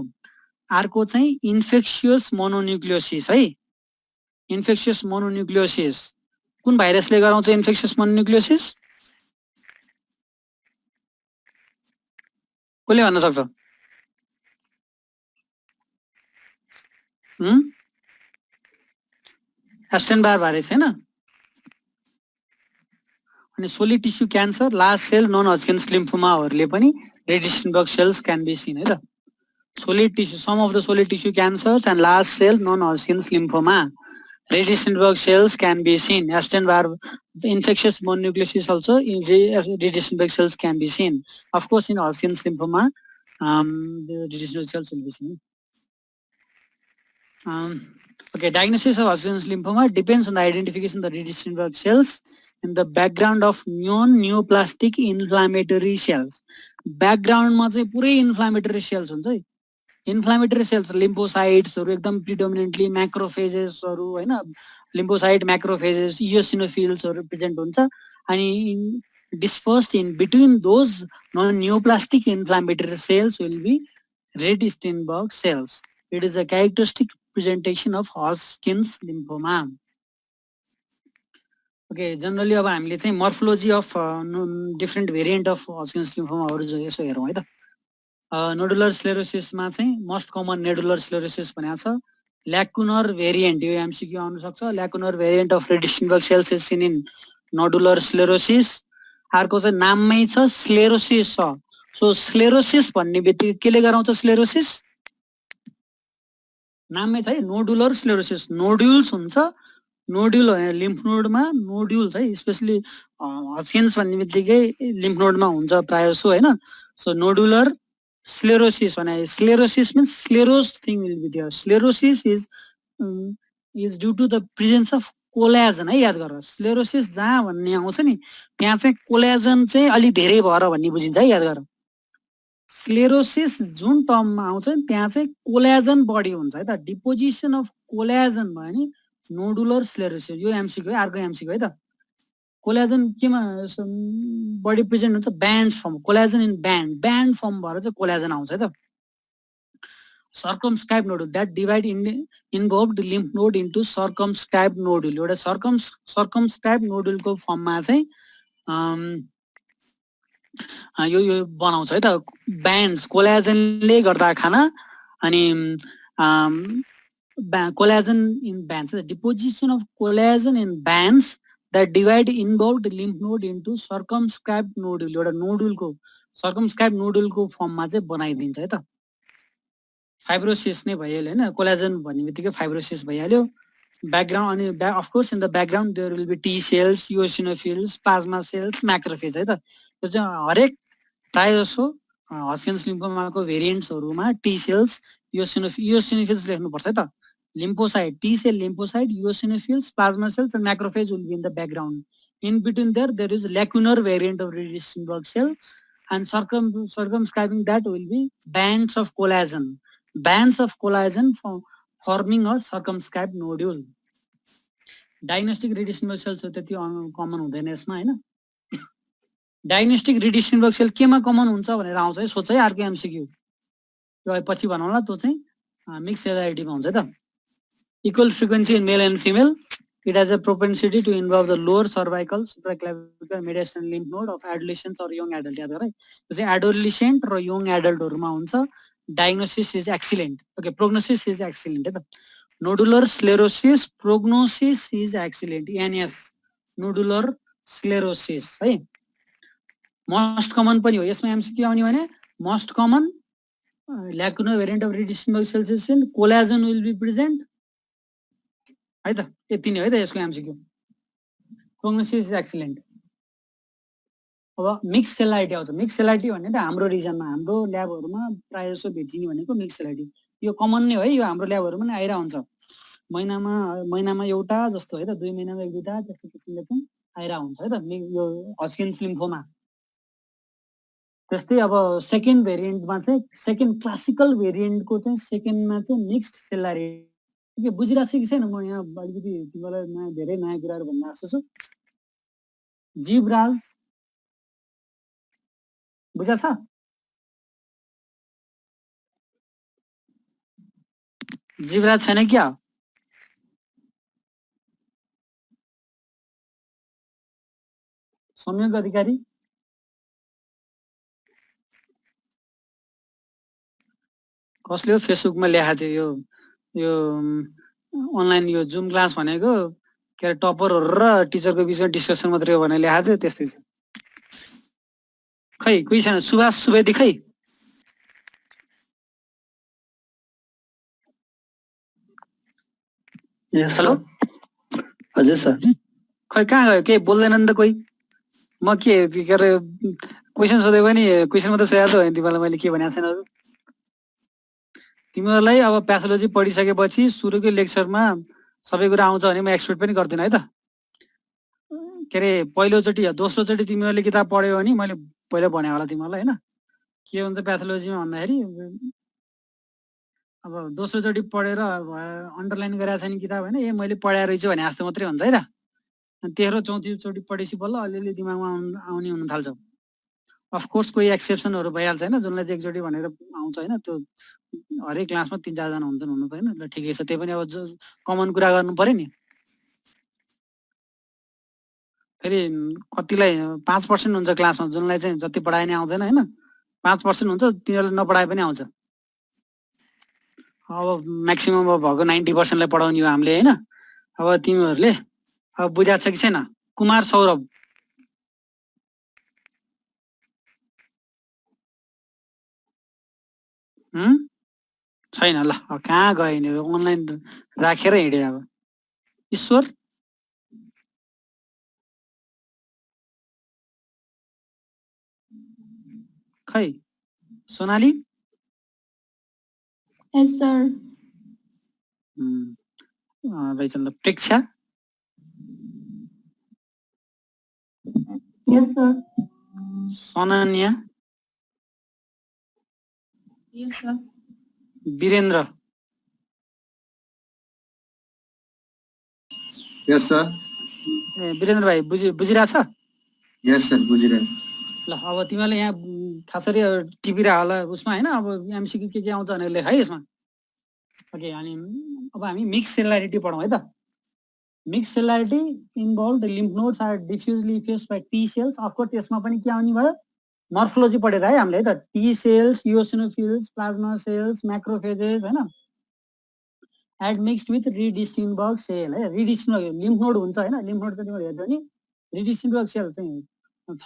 अर्को चाहिँ इन्फेक्सियस मोनोन्युक्लियोसिस है, इन्फेक्सियस मोनोन्युक्लियोसिस कुन भाइरसले गराउँछ इन्फेक्सियस मोनोन्युक्लियोसिस? कसले भन्न सक्छ? एप्स्टेन-बार भाइरस हैन? अनि solid tissue cancer, large cell non Hodgkin's लिम्फोमाहरुले पनि Reed Sternberg cells can be seen है त. Solid tissue, some of the solid tissue cancers and large cell non-Hodgkin's lymphoma, Reedisenberg cells can be seen. Epstein-Barr infectious mononucleosis also in Reedisenberg cells can be seen. Of course, in Hodgkin's lymphoma, the Reedisenberg cells will be seen. Okay, diagnosis of Hodgkin's lymphoma depends on the identification of the Reedisenberg cells in the background of neoplastic inflammatory cells. Background मा चाहिँ पुरै inflammatory cells हुन्छ है. Inflammatory sales लिम्फोसाइट्सहरु एकदम predominantly म्याक्रोफेजेसहरु हैन, lymphocyte म्याक्रोफेजेस इयोसिनोफिल्सहरु present हुन्छ अनि dispersed in between those non neoplastic inflammatory cells will be Reed Sternberg cells. It is a characteristic presentation of Hodgkin's lymphoma. Okay, generally अब हामीले चाहिँ morphology of different variant of Hodgkin's लिम्फोमाहरु जो यसो हेरौँ है त. नोडुलर स्क्लेरोसिसमा चाहिँ मोस्ट कमन नोडुलर स्क्लेरोसिस भनेको छ. ल्याकुनर भेरिएन्ट, यो एमसीक्यू आउन सक्छ. Lacunar variant of Reed Sternberg cells is seen in nodular sclerosis. अर्को चाहिँ नाममै छ स्क्लेरोसिस छ. सो स्क्लेरोसिस भन्ने बित्तिकै केले गराउँछ स्क्लेरोसिस? नाममै छ है, नोडुलर स्क्लेरोसिस. नोड्युल्स हुन्छ, नोड्युल हो लिम्फ नोडमा नोड्युल्स है, स्पेशली हजकिन्स भन्ने बित्तिकै लिम्फ नोडमा हुन्छ प्राय जसो हैन. So nodular sclerosis, when I sclerosis means sclerose thing will be there. Sclerosis is due to the presence of collagen है, याद गर. स्क्लेरोसिस जहाँ भन्ने आउँछ नि त्यहाँ चाहिँ कोलाजन चाहिँ अलि धेरै भएर भन्ने बुझिन्छ है, याद गर. स्क्लेरोसिस जुन टर्ममा आउँछ नि त्यहाँ चाहिँ कोलाजन बढी हुन्छ है त. डिपोजिसन अफ कोलाजन भयो नि नोडुलर स्क्लेरोसिस. यो एमसीक्यू है, अर्को एमसीक्यू है त. कोलाजन केमा बडी प्रेजेन्ट हुन्छ? Band form. Collagen in band form भएर चाहिँ कोलाजन आउँछ है त. Circumscribe nodule that divide involved lymph node into circumscribe nodule. एउटा सर्कमस्क्राइब नोडुलको फर्ममा चाहिँ यो बनाउँछ है त. ब्यान्ड्स कोलाजनले गर्दा खाना अनि collagen in bands, deposition of collagen in bands that divide involved lymph node into circumscribed nodule. एउटा नोडुलको सर्कमस्क्राइब नोडुलको फर्ममा चाहिँ बनाइदिन्छ है त. फाइब्रोसिस नै भइहाल्यो हैन, कोलाजन भन्ने बित्तिकै फाइब्रोसिस भइहाल्यो. ब्याकग्राउन्ड अनि of course in the background there will be T cells, eosinophils, plasma cells, macrophage है त. यो चाहिँ हरेक प्राय जसो हजकिन्स लिम्फोमाको भेरिएन्ट्सहरुमा टी सेल्स, इयोसिनोफिल्स लेख्नुपर्छ है त. Lymphocyte, T cell lymphocyte, eosinophils, plasma cells, and macrophage will be in the background. In between there is lacunar variant of Reedisenberg cell, and circumscribing that will be bands of collagen. Bands of collagen forming a circumscribed nodule. Diagnostic Reedisenberg cells त्यति common हुँदैन यसमा हैन. Diagnostic Reedisenberg cell केमा common हुन्छ भनेर आउँछ है, सोच है अर्को एमसीक्यू. यो पछि भनौँला, त्यो चाहिँ मिक्स सेलारिटीमा हुन्छ त. Equal frequency in male and female. It has a propensity to involve the lower cervical, supraclavicular, mediastinal lymph node of adolescents or young adult. याद गर है, त्यो चाहिँ adolescent र young adultहरुमा हुन्छ. Diagnosis is excellent. Okay, prognosis is excellent है त. Nodular sclerosis, prognosis is excellent. NS, nodular sclerosis है. मोस्ट कमन पनि हो. यसमा एमसीक्यू आउने भने most common lacunar variant of Reedisenberg cells is in collagen will be present है त. यति नै है त यसको एमसीक्यू. Prognosis is excellent. अब मिक्स सेलाइटी आउँछ. मिक्स सेलाइटी भन्ने त हाम्रो रिजनमा हाम्रो ल्याबहरुमा प्राय जसो भेटिने भनेको मिक्स सेलाइटी. यो कमन नै हो है, यो हाम्रो ल्याबहरुमा पनि आइरा हुन्छ. महिनामा एउटा जस्तो है त, 2 महिनामा एक दुईटा त्यस्तो किसिमले चाहिँ आइरा हुन्छ है त यो हजकिन्स लिम्फोमा. त्यस्तै अब सेकेन्ड भेरिएन्टमा चाहिँ सेकेन्ड क्लासिकल भेरिएन्टको चाहिँ सेकेन्डमा चाहिँ मिक्स्ड सेलारिटी. के बुझिरहेको छु कि छैन? म यहाँ अलिकति तिमीलाई धेरै नयाँ कुराहरू भन्न आएको छु. जीवराज बुझा छ? जीवराज छैन क्या? संयोग अधिकारी कसले हो फेसबुकमा लेखा थियो यो यो अनलाइन यो जुम क्लास भनेको के अरे टपरहरु र टिचरको बीचमा डिस्कसन मात्रै हो भनेर लेखा थियो त्यस्तै छ खै कोही छैन सुभाष सुवेदी खै हेलो हजुर सर खै कहाँ गयो केही बोल्दैनन् त कोही म के अरे क्वेसन सोधे पनि क्वेसन मात्रै सोधेको होइन तिमीलाई मैले के भनेको छैन अरू तिमीहरूलाई अब प्याथोलोजी पढिसकेपछि सुरुकै लेक्चरमा सबै कुरा आउँछ भने म एक्सपेक्ट पनि गर्दिनँ है त के अरे पहिलोचोटि दोस्रोचोटि तिमीहरूले किताब पढ्यो भने मैले पहिला भने होला तिमीहरूलाई होइन के हुन्छ प्याथोलोजीमा भन्दाखेरि अब दोस्रोचोटि पढेर अन्डरलाइन गरेको छैन किताब होइन ए मैले पढाएर रहेछु भने जस्तो मात्रै हुन्छ है त तेह्रो चौथीचोटि पढेपछि बल्ल अलिअलि दिमागमा आउने हुन थाल्छ अफकोर्स कोही एक्सेप्सनहरू भइहाल्छ होइन जुनलाई चाहिँ एकचोटि भनेर आउँछ होइन त्यो हरेक क्लासमा 3-4 जना हुन्छन् हुनु त होइन ल ठिकै छ त्यही पनि अब कमन कुरा गर्नु पर्यो नि फेरि कतिलाई 5% हुन्छ क्लासमा जुनलाई चाहिँ जति पढाए नि आउँदैन होइन 5% हुन्छ तिनीहरूले नपढाए पनि आउँछ अब म्याक्सिमम अब भएको 90%लाई पढाउने हो हामीले होइन अब तिमीहरूले अब बुझाएको छ कि छैन कुमार सौरभ छैन ल कहाँ गयो नि अनलाइन राखेर हिँडे अब ईश्वर खै सोनाली यस सर भाइचन्द्र प्रेक्षा यस सर सनन्या यस सर वीरेन्द्र यस सर ए वीरेन्द्र भाइ बुझिरहेछ यस सर बुझिरहेँ ल अब तिमीहरूले यहाँ खासरी टिपिरह होला उसमा होइन अब एमसिक्यू के आउँछ भनेर लेख है यसमा ओके अनि अब हामी मिक्स सेलुलारिटी पढौँ है त mix cellularity involve lymph nodes are diffusely effaced by T cells of course यसमा पनि के आउने भयो मर्फोलोजी पढेर है हामीले है त T cells eosinophils plasma cells macrophages होइन एडमिक्स्ड विथ रिडिस्टिङबर्ग सेल है रिडिस्टिङबर्ग लिम्फ नोड हुन्छ होइन लिम्फ नोड चाहिँ तिमीहरू हेर्छौ नि रिडिस्टिङबर्ग सेल चाहिँ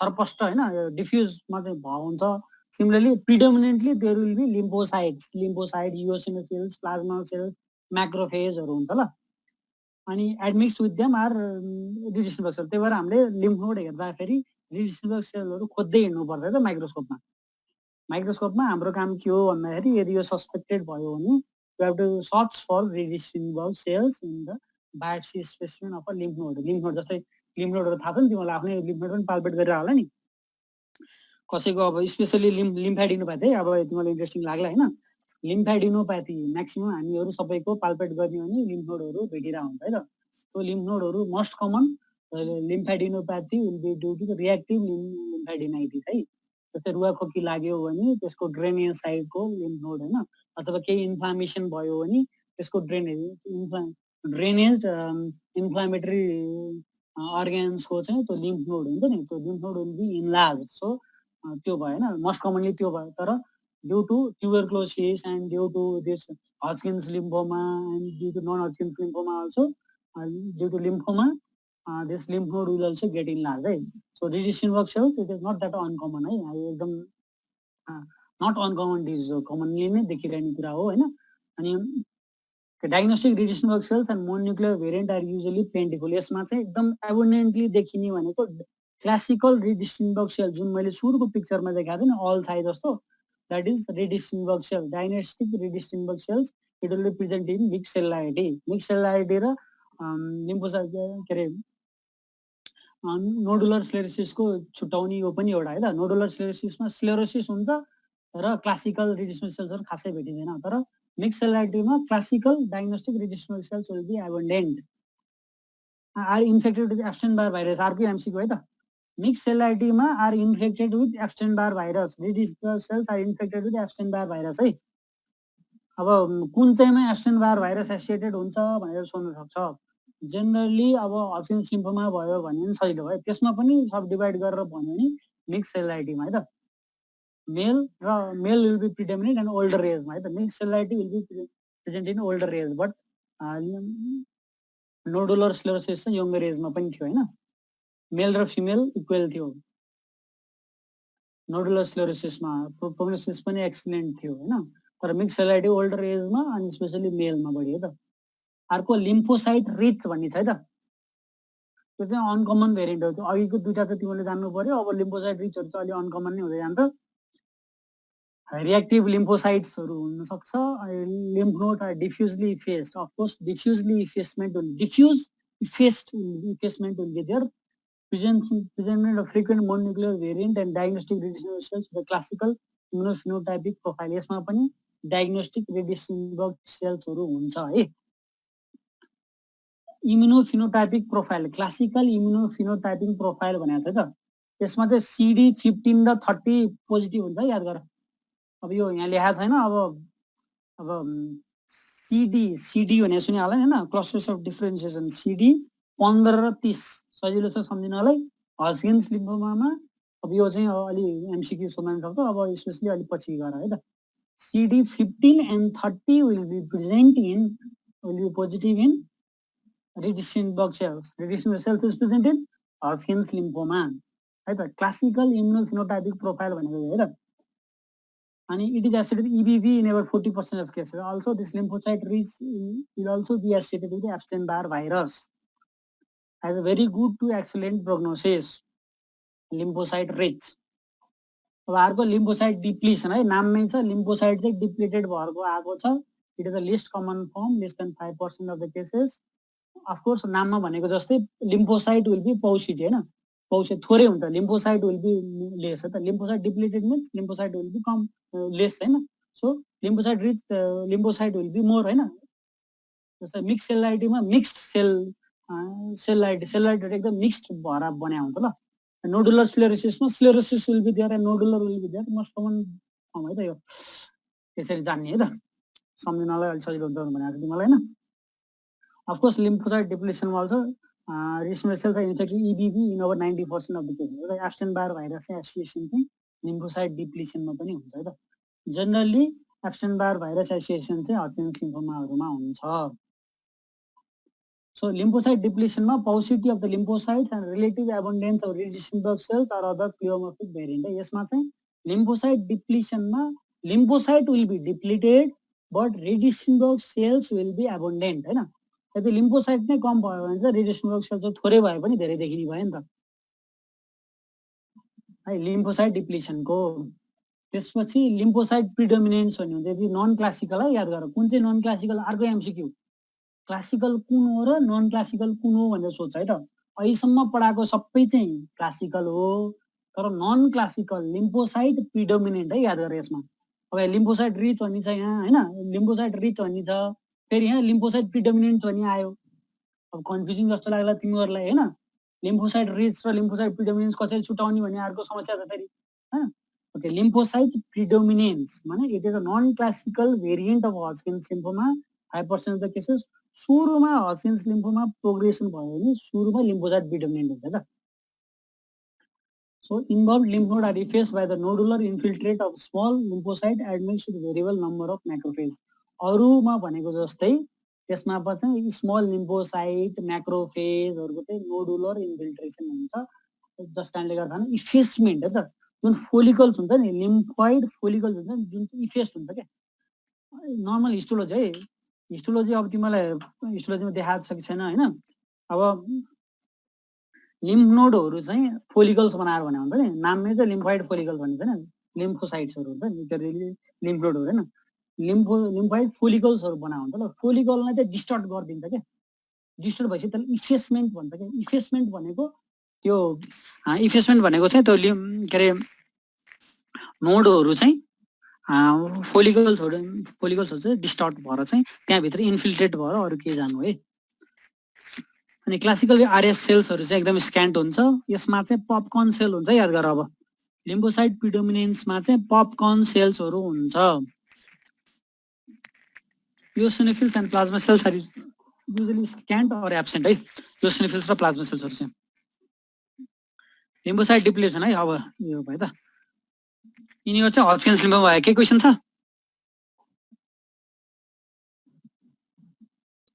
थरपस्ट होइन डिफ्युजमा चाहिँ हुन्छ similarly predominantly there will be lymphocyte eosinophils plasma cells म्याक्रोफेजहरू हुन्छ ल अनि admixed with them are Reed Sternberg cell त्यही भएर हामीले लिम्फ नोड हेर्दाखेरि रिडिस्टिङबर्ग सेलहरू खोज्दै हिँड्नुपर्छ त माइक्रोस्कोपमा हाम्रो काम के हो भन्दाखेरि यदि यो सस्पेक्टेड भयो भने you have to search for redistributable cells in the biopsy specimen of a lymph node जस्तै lymph nodeहरु थाहा छ नि तिमीलाई आफ्नै lymph node पनि पाल्पेट गरेर होला नि कसैको अब स्पेशली लिम्फेडिनोप्याथी अब तिमीलाई इन्ट्रेस्टिङ लाग्ला हैन लिम्फेडिनोप्याथी म्याक्सिमम हामीहरु सबैको पाल्पेट गर्ने भने lymph nodeहरु भेटिरा हुन्छ है त त्यो lymph nodeहरु most common lymphadenopathy will be due to the reactive lymphadenitis है जस्तै रुवाखोकी लाग्यो भने त्यसको ड्रेनेज साइडको lymph node हैन अथवा केही इन्फ्लामेसन भयो भने त्यसको ड्रेनेज इन्फ्लामेटरी अर्गेन्सको चाहिँ त्यो लिम्फ नोड हुन्छ नि त्यो lymph node will be enlarge so त्यो भयो हैन मोस्ट कमनली त्यो भयो तर due to tuberculosis and due to this Hodgkin's lymphoma and due to non Hodgkin's lymphoma also due to lymphoma this lymph node will also get enlarged right so redistribution cells it is not that uncommon है एकदम not uncommon disease हो commonly नै देखिरहेको कुरा हो हैन अनि diagnostic redistribution cells and mononuclear variant are usually plentiful यसमा चाहिँ एकदम abundantly देखिने भनेको क्लासिकल redistribution cell जुन मैले सुरुको पिक्चरमा देखाएको थिएँ नि अल साइज जस्तो that is redistribution cell diagnostic redistribution cells it will be present in mixed cellularity र लिम्फोसाइट के अरे नोडुलर स्क्लेरोसिसको छुट्याउने यो पनि एउटा है त नोडुलर स्क्लेरोसिसमा स्क्लेरोसिस हुन्छ र क्लासिकल रिडिस्टिङ सेल्सहरु खासै भेटिदैन तर मिक्स सेलुलारिटीमा classical diagnostic Reed Sternberg cells will be abundant are infected with Epstein Barr virus आरको एमसीको है त मिक्स सेलुलारिटीमा are infected with Epstein Barr virus Reed Sternberg cells are infected with Epstein Barr virus है अब कुन चाहिँमा एप्स्टेन-बार भाइरस एसोसिएटेड हुन्छ भनेर सोध्न सक्छ जेनरली अब हस्किन्स लिम्फोमा भयो भने सजिलो भयो, त्यसमा पनि सब डिभाइड गरेर भन्यो भने मिक्स सेलुलाइटिमा है त, male will be predominant and older एजमा है त, mix cellularity will be present in older age, but nodular sclerosis चाहिँ यङ्गर एजमा पनि थियो हैन, मेल र फिमेल इक्वल थियो नोडुलर स्क्लेरोसिसमा, प्रोग्नोसिस पनि एक्सिलेन्ट थियो हैन, तर मिक्स सेलुलाइटी ओल्डर एजमा अनि स्पेसली मेलमा बढी है त। अर्को लिम्फोसाइट रिच भन्ने छ है त, त्यो चाहिँ अनकमन भेरिएन्ट हो, अघिको दुईटा त तिमीले जान्नु पर्यो, अब लिम्फोसाइट रिचहरू चाहिँ अलि अनकमन नै हुँदै जान्छ। रिएक्टिभ लिम्फोसाइट्सहरू हुन सक्छ, lymph node are diffusely effaced, of course diffusely effacement will be there, presentment of frequent mononuclear variant and diagnostic radiation cells, the classical immunophenotypic profile, यसमा पनि डायग्नोस्टिक रेडिएसन सेल्सहरू हुन्छ है। इम्युनोफिनोटाइपिक प्रोफाइल, क्लासिकल इम्युनोफिनोटाइपिक प्रोफाइल भनेको छ त, त्यसमा चाहिँ CD15 र 30 पोजिटिभ हुन्छ, याद गर। अब यो यहाँ लेखाएको छैन, अब CD भने सुनि होला हैन, क्लस्टर्स अफ डिफरेन्सिएसन, CD 15 र 30 सजिलो छ सम्झिनलाई। हस्किन्स लिम्फोमामा अब यो चाहिँ अलि एमसीक्यू सोध्न सक्छ, अब स्पेशली अलि पछि गएर है त, CD15 and 30 will be positive in Reducing-Bug cells. Reducing cells is present in Hodgkin's lymphoma है त, क्लासिकल इम्युनोफिनोटाइपिक प्रोफाइल भनेको है त। अनि it is associated with EBV in about 40% of cases. Also this lymphocyte reach will also be associated with the Epstein-Barr virus, has a very good to excellent prognosis, lymphocyte rich। अब अर्को lymphocyte depletion है, नाममै छ lymphocyte चाहिँ depleted भएको आएको छ, it is the least common form, less than 5% of the cases. Of course नाममा भनेको जस्तै लिम्फोसाइट विल बी पौसिड हैन, पौसिड थोरै हुन्छ, लिम्फोसाइट विल बी लेस है त, lymphocyte depleted means lymphocyte will be कम लेस हैन, so lymphocyte rich lymphocyte will be more हैन। जस्तै मिक्स सेलुलाइटीमा मिक्स्ड सेलुलाइट एकदम मिक्स्ड भएर बन्या हुन्छ ल। नोडुलर स्क्लेरोसिसमा sclerosis will be there and nodular will be there, most common form है त यो, त्यसरी जान्ने है त, सम्झिनलाई अलि सजिलो हुन्छ भनेको तिमीलाई हैन। अफ कोर्स लिम्फोसाइट डिप्लिसनमा also resource cells are infected EBV in over 90% of the cases. Epstein Barr virus चाहिँ एसोसिएसन चाहिँ लिम्फोसाइट डिप्लिसनमा पनि हुन्छ है त। जनरली एप्स्टेन-बार भाइरस एसोसिएसन चाहिँ हड्किन्स लिम्फोमाहरुमा हुन्छ। So lymphocyte depletion ma paucity of the lymphocytes and relative abundance of Reducing-Bug cells or other pleomorphic variant. यसमा चाहिँ lymphocyte depletion ma lymphocyte will be depleted but Reducing-Bug cells will be abundant हैन। यदि lymphocyte नै कम भयो भने चाहिँ Reducing-Bug cells चाहिँ थोरै भए पनि धेरै देखिने भयो नि त है, lymphocyte depletion को। त्यसपछि lymphocyte predominance भन्ने हुन्छ, यदि नन क्लासिकल है, याद गर कुन चाहिँ नन क्लासिकल, अर्को एमसीक्यू क्लासिकल कुन हो र नन क्लासिकल कुन हो भनेर सोध्छ है त। अहिलेसम्म पढाएको सबै चाहिँ क्लासिकल हो, तर नन क्लासिकल लिम्फोसाइट प्रिडोमिनेन्ट है, याद गरेर यसमा। अब लिम्फोसाइट रिच भन्ने छ यहाँ हैन, लिम्फोसाइट रिच भन्ने छ, फेरि यहाँ लिम्फोसाइट प्रिडोमिनेन्ट भन्ने आयो। अब कन्फ्युजिङ जस्तो लाग्ला तिमीहरूलाई हैन, लिम्फोसाइट रिच र लिम्फोसाइट प्रिडोमिनेन्स कसरी छुटाउने भन्ने अर्को समस्या छ फेरि हैन। ओके, लिम्फोसाइट प्रिडोमिनेन्स माने it is a non classical variant of Hodgkin's lymphoma, 5% of the cases. सुरुमा हड्किन्स लिम्फोमा प्रोग्रेसन भयो भने सुरुमा लिम्फोसाइट प्रिडोमिनेन्ट हुन्छ त। So involved lymph node are effaced by the nodular infiltrate of small lymphocyte admixed with variable number of macrophage। अरुमा भनेको जस्तै त्यसमा चाहिँ स्मल लिम्फोसाइट म्याक्रोफेजहरुको चाहिँ नोडुलर इन्फिल्ट्रेसन हुन्छ, जस कारणले गर्दा इफेसमेन्ट है त, जुन फोलिकल्स हुन्छ नि, लिम्फोइड फोलिकल्स हुन्छ नि, जुन चाहिँ इफेस्ट हुन्छ के। नर्मल हिस्टोलोजी है, हिस्टोलोजी अब तिमीलाई हिस्टोलोजीमा देखाएको छ कि छैन हैन। अब लिम्फ नोडहरु चाहिँ फोलिकल्स बनाएर भने हुन्छ नि, नाममै चाहिँ लिम्फोइड फोलिकल भनिन्छ नि, लिम्फोसाइट्सहरु हुन्छ नि, त्यो लिम्फ नोडहरु हैन, लिम्फोइड फोलिकल्सहरु बना हुन्छ ल। फोलिकललाई चाहिँ डिस्टर्ट गरिदिन्छ के, डिस्टर्ट भएपछि त्यसलाई इफेसमेन्ट भन्छ के। इफेसमेन्ट भनेको त्यो इफेसमेन्ट भनेको चाहिँ त्यो के अरे नोडहरु चाहिँ फोलिकल्सहरु चाहिँ डिस्टर्ट भएर चाहिँ त्यहाँभित्र इन्फिल्ट्रेट भएर अरु के जानु है। अनि क्लासिकल आरएस सेल्सहरु चाहिँ एकदम स्क्यान्ट हुन्छ, यसमा चाहिँ पपकर्न सेल हुन्छ, याद गर। अब लिम्फोसाइट प्रिडोमिनेन्समा चाहिँ पपकर्न सेल्सहरु हुन्छ। Eosinophils and plasma cells are usually scant or absent है इयोसिनोफिल्स र प्लाज्मा सेल्सहरु चाहिँ। लिम्फोसाइट डिप्लेसन है अब यो भयो त। यिनीहरु चाहिँ हजकिन्स लिम्फोमा भयो। के क्वेशन छ?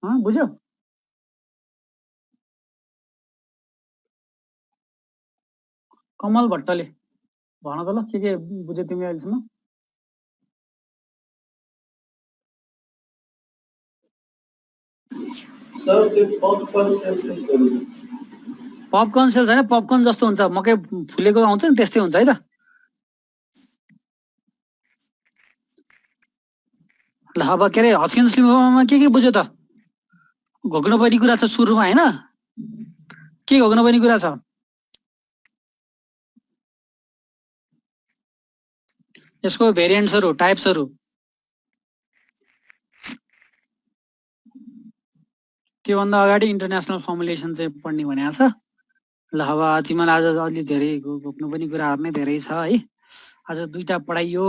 बुझ्यो? कमल भट्टले भन त ल के बुझ्यौ तिमी अहिलेसम्म? सर त्यो पपकर्न सेल्स पपकर्न सेल्स हैन, पपकर्न जस्तो हुन्छ, मकै फुलेको आउँछ नि त्यस्तै हुन्छ है त। ल अब के अरे हजकिन्स लिम्फोमामा के बुझ्यो त? घोक्नुपर्ने कुरा छ सुरुमा हैन? के घोक्नुपर्ने कुरा छ? यसको भेरिएन्ट्सहरु, टाइप्सहरु। त्योभन्दा अगाडि इन्टरनेसनल फर्मुलेसन चाहिँ पढ्ने भनेको छ। ल अब तिमीलाई आज अलि धेरै घोक्नुपर्ने कुराहरु नै धेरै छ है। आज दुईटा पढाइयो।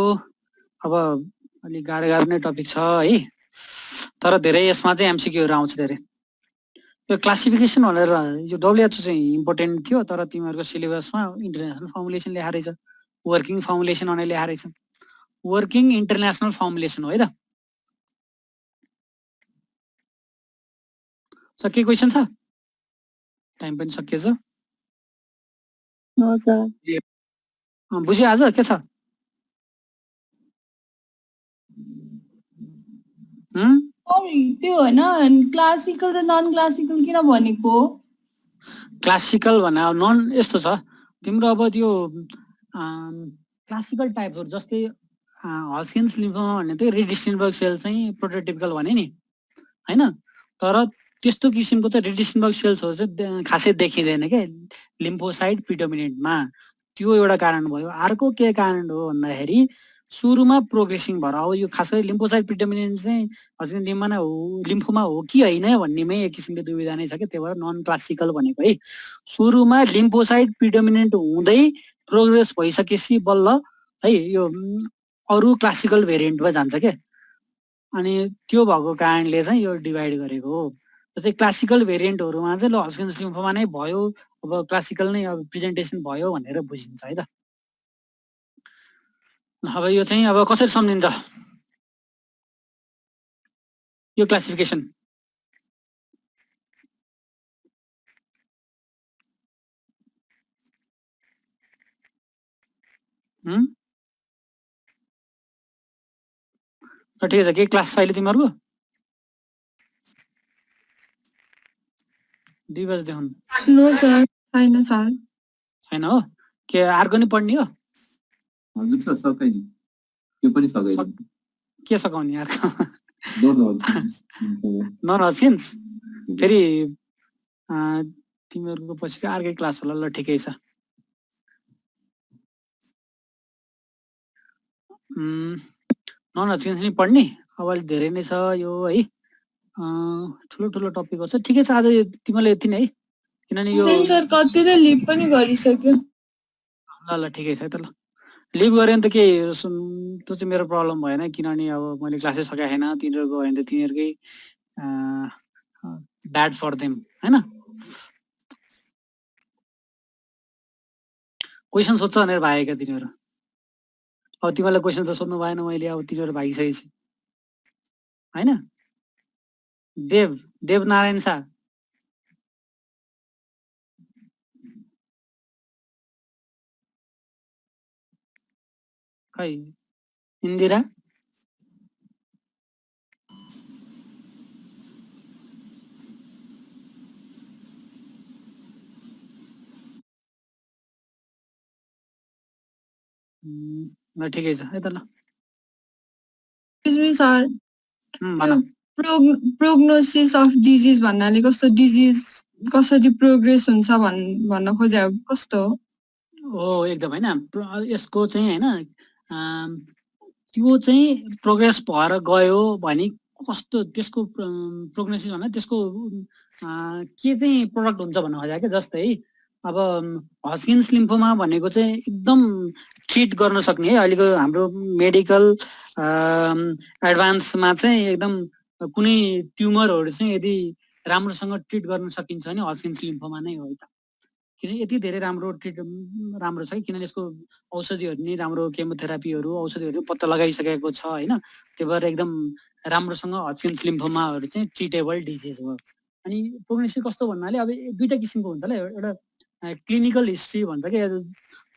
अब अलि गाह्रो नै टपिक छ है। तर धेरै यसमा चाहिँ एमसीक्यूहरु आउँछ धेरै। यो क्लासिफिकेसन भनेर यो डब्ल्युएचओ चाहिँ इम्पोर्टेन्ट थियो, तर तिमीहरुको सिलेबसमा इन्टरनेसनल फर्मुलेसन लेखा रहेछ, वर्किङ फर्मुलेसन भनेर लेखा रहेछ। वर्किङ इन्टरनेसनल फर्मुलेसन हो है त। के क्वेशन छ? टाइम पनि सकिएछ। हो सर। बुझ्यो आज के छ? त्यो होइन क्लासिकल र नन क्लासिकल किन भनेको? क्लासिकल भने नन यस्तो छ तिम्रो अब त्यो क्लासिकल टाइपहरु जस्तै हजकिन्स लिम्फोमा भन्ने चाहिँ रिडिस्टिनबर्ग सेल चाहिँ प्रोटोटिपिकल भने नि हैन, तर त्यस्तो किसिमको त रिडिस्टिनबर्ग सेल्सहरु चाहिँ खासै देखिदैन के लिम्फोसाइट प्रिडोमिनेन्टमा। त्यो एउटा कारण भयो। अर्को के कारण हो भन्दाखेरि सुरुमा प्रोग्रेसिङ भएर अब यो खास गरी लिम्फोसाइट प्रिडोमिनेन्ट चाहिँ हजकिन्स लिम्फोमा हो कि हैन भन्नेमै एक किसिमले दुविधा नै छ के। त्यही भएर नन क्लासिकल भनेको है। सुरुमा लिम्फोसाइट प्रिडोमिनेन्ट हुँदै प्रोग्रेस भइसकेपछि बल्ल है यो अरु क्लासिकल भेरिएन्टमा जान्छ के। अनि त्यो भएको कारणले चाहिँ यो डिभाइड गरेको हो। जस्तै क्लासिकल भेरिएन्टहरुमा चाहिँ ल हजकिन्स लिम्फोमा नै भयो, अब क्लासिकल नै अब प्रेजेन्टेसन भयो भनेर बुझिन्छ है त। अब यो चाहिँ अब कसरी सम्झिन्छ यो क्लासिफिकेसन? ठिकै छ। के क्लास छ अहिले तिमीहरुको? 2 बजेदेखि? नो सर, छैन सर। छैन हो? के अर्को नि पढ्ने हो? हजुर सर, सकाइदिनु। त्यो पनि सकाइदिनु। के सकाउने अर्को? नन हजकिन्स? फेरि तिमीहरुको पछिको अर्कै क्लास होला। ल ठिकै छ। नन हजकिन्स नि पढ्ने अब अलि धेरै नै छ यो है। ठुलो टपिकहरु छ। ठिकै छ आज तिमीले यति नै है, किनभने यो सर कतिले लिभ पनि गरिसक्यो। ल ठिकै छ है त। ल लिभ गरे नि त के त्यो चाहिँ मेरो प्रब्लम भएन, किनभने अब मैले क्लासै सकाएको छैन। तिनीहरुको होइन त तिनीहरुकै ब्याड फर देम हैन। क्वेशन सोध्छ भनेर भागेका तिनीहरु। अब तिमीलाई क्वेशन त सोध्नु भएन मैले, अब तिनीहरु भागिसकेपछि हैन। देवनारायण शाह, खै इन्दिरा, ल ठिकै छ है त। ल सर भन। प्रोग्नोसिस अफ डिजिज भन्नाले कस्तो डिजिज कसरी प्रोग्रेस हुन्छ भन्न खोजे कस्तो हो? ओ एकदम हैन। यसको चाहिँ हैन त्यो चाहिँ प्रोग्रेस भएर गयो भने कस्तो त्यसको प्रोग्नोसिस भन्दा त्यसको के चाहिँ प्रोडक्ट हुन्छ भन्न खोजेको के। जस्तै अब हजकिन्स लिम्फोमा भनेको चाहिँ एकदम ट्रिट गर्न सक्ने है। अहिलेको हाम्रो मेडिकल एडभान्समा चाहिँ एकदम कुनै ट्युमरहरु चाहिँ यदि राम्रोसँग ट्रिट गर्न सकिन्छ भने हस्किन्स लिम्फोमा नै हो है त। किन यति धेरै राम्रो राम्रो छ किनभने यसको औषधिहरू नि राम्रो केमोथेरापीहरू औषधिहरू पत्ता लगाइसकेको छ होइन। त्यही भएर एकदम राम्रोसँग हस्किन्स लिम्फोमाहरू चाहिँ ट्रिटेबल डिजिज हो। अनि प्रोग्नोसिस कस्तो भन्नाले अब दुईवटा किसिमको हुन्छ ल, एउटा क्लिनिकल हिस्ट्री भन्छ कि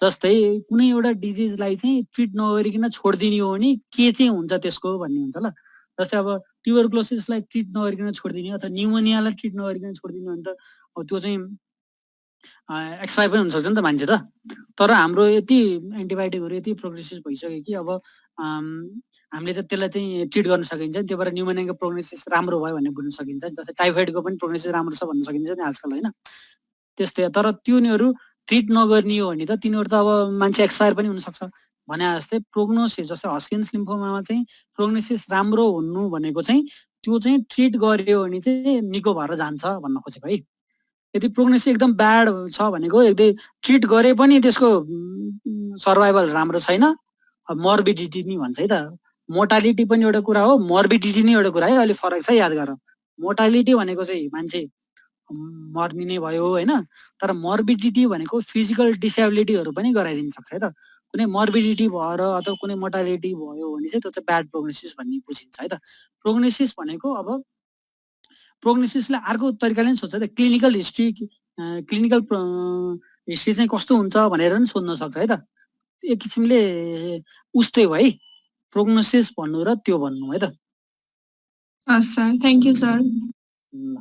जस्तै कुनै एउटा डिजिजलाई चाहिँ ट्रिट नगरिकन छोडिदिने हो भने के चाहिँ हुन्छ त्यसको भन्ने हुन्छ ल। जस्तै अब ट्युबरक्लोसिसलाई ट्रिट नगरिकन छोडिदिने अथवा न्युमोनियालाई ट्रिट नगरिकन छोडिदिने भने त अब त्यो चाहिँ एक्सपायर पनि हुनसक्छ नि त मान्छे त। तर हाम्रो यति एन्टिबायोटिकहरू यति प्रोग्रेसिभ भइसक्यो कि अब हामीले चाहिँ त्यसलाई चाहिँ ट्रिट गर्न सकिन्छ। त्यही भएर न्युमोनियाको प्रोग्नोसिस राम्रो भयो भन्ने बुझ्न सकिन्छ। जस्तै टाइफोइडको पनि प्रोग्नोसिस राम्रो छ भन्न सकिन्छ नि आजकल होइन। त्यस्तै तर तिनीहरू ट्रिट नगर्ने हो भने त तिनीहरू त अब मान्छे एक्सपायर पनि हुनसक्छ। भने जस्तै प्रोग्नोसिस जस्तै हस्किन्स लिम्फोमामा चाहिँ प्रोग्नोसिस राम्रो हुनु भनेको चाहिँ त्यो चाहिँ ट्रिट गर्यो भने चाहिँ निको भएर जान्छ भन्न खोजेको है। यदि प्रोग्नोसिस एकदम ब्याड छ भनेको यदि ट्रिट गरे पनि त्यसको सर्भाइभल राम्रो छैन, मर्बिडिटी नि भन्छ है त। मोर्टालिटी पनि एउटा कुरा हो, मर्बिडिटी नै एउटा कुरा है। अहिले फरक छ याद गर। मोर्टालिटी भनेको चाहिँ मान्छे मर्ने नै भयो होइन। तर मर्बिडिटी भनेको फिजिकल डिसेबिलिटीहरू पनि गराइदिन सक्छ है त। कुनै मर्बिडिटी भएर अथवा कुनै मोर्टालिटी भयो भने चाहिँ त्यो चाहिँ ब्याड प्रोग्नोसिस भन्ने बुझिन्छ है त। प्रोग्नोसिस भनेको अब प्रोग्नोसिसलाई अर्को तरिकाले पनि सोध्छ त, क्लिनिकल हिस्ट्री चाहिँ कस्तो हुन्छ भनेर पनि सोध्न सक्छ है त। एक किसिमले उस्तै हो है, प्रोग्नोसिस भन्नु र त्यो भन्नु है त। हस् सर, थ्याङ्क यू सर। ल।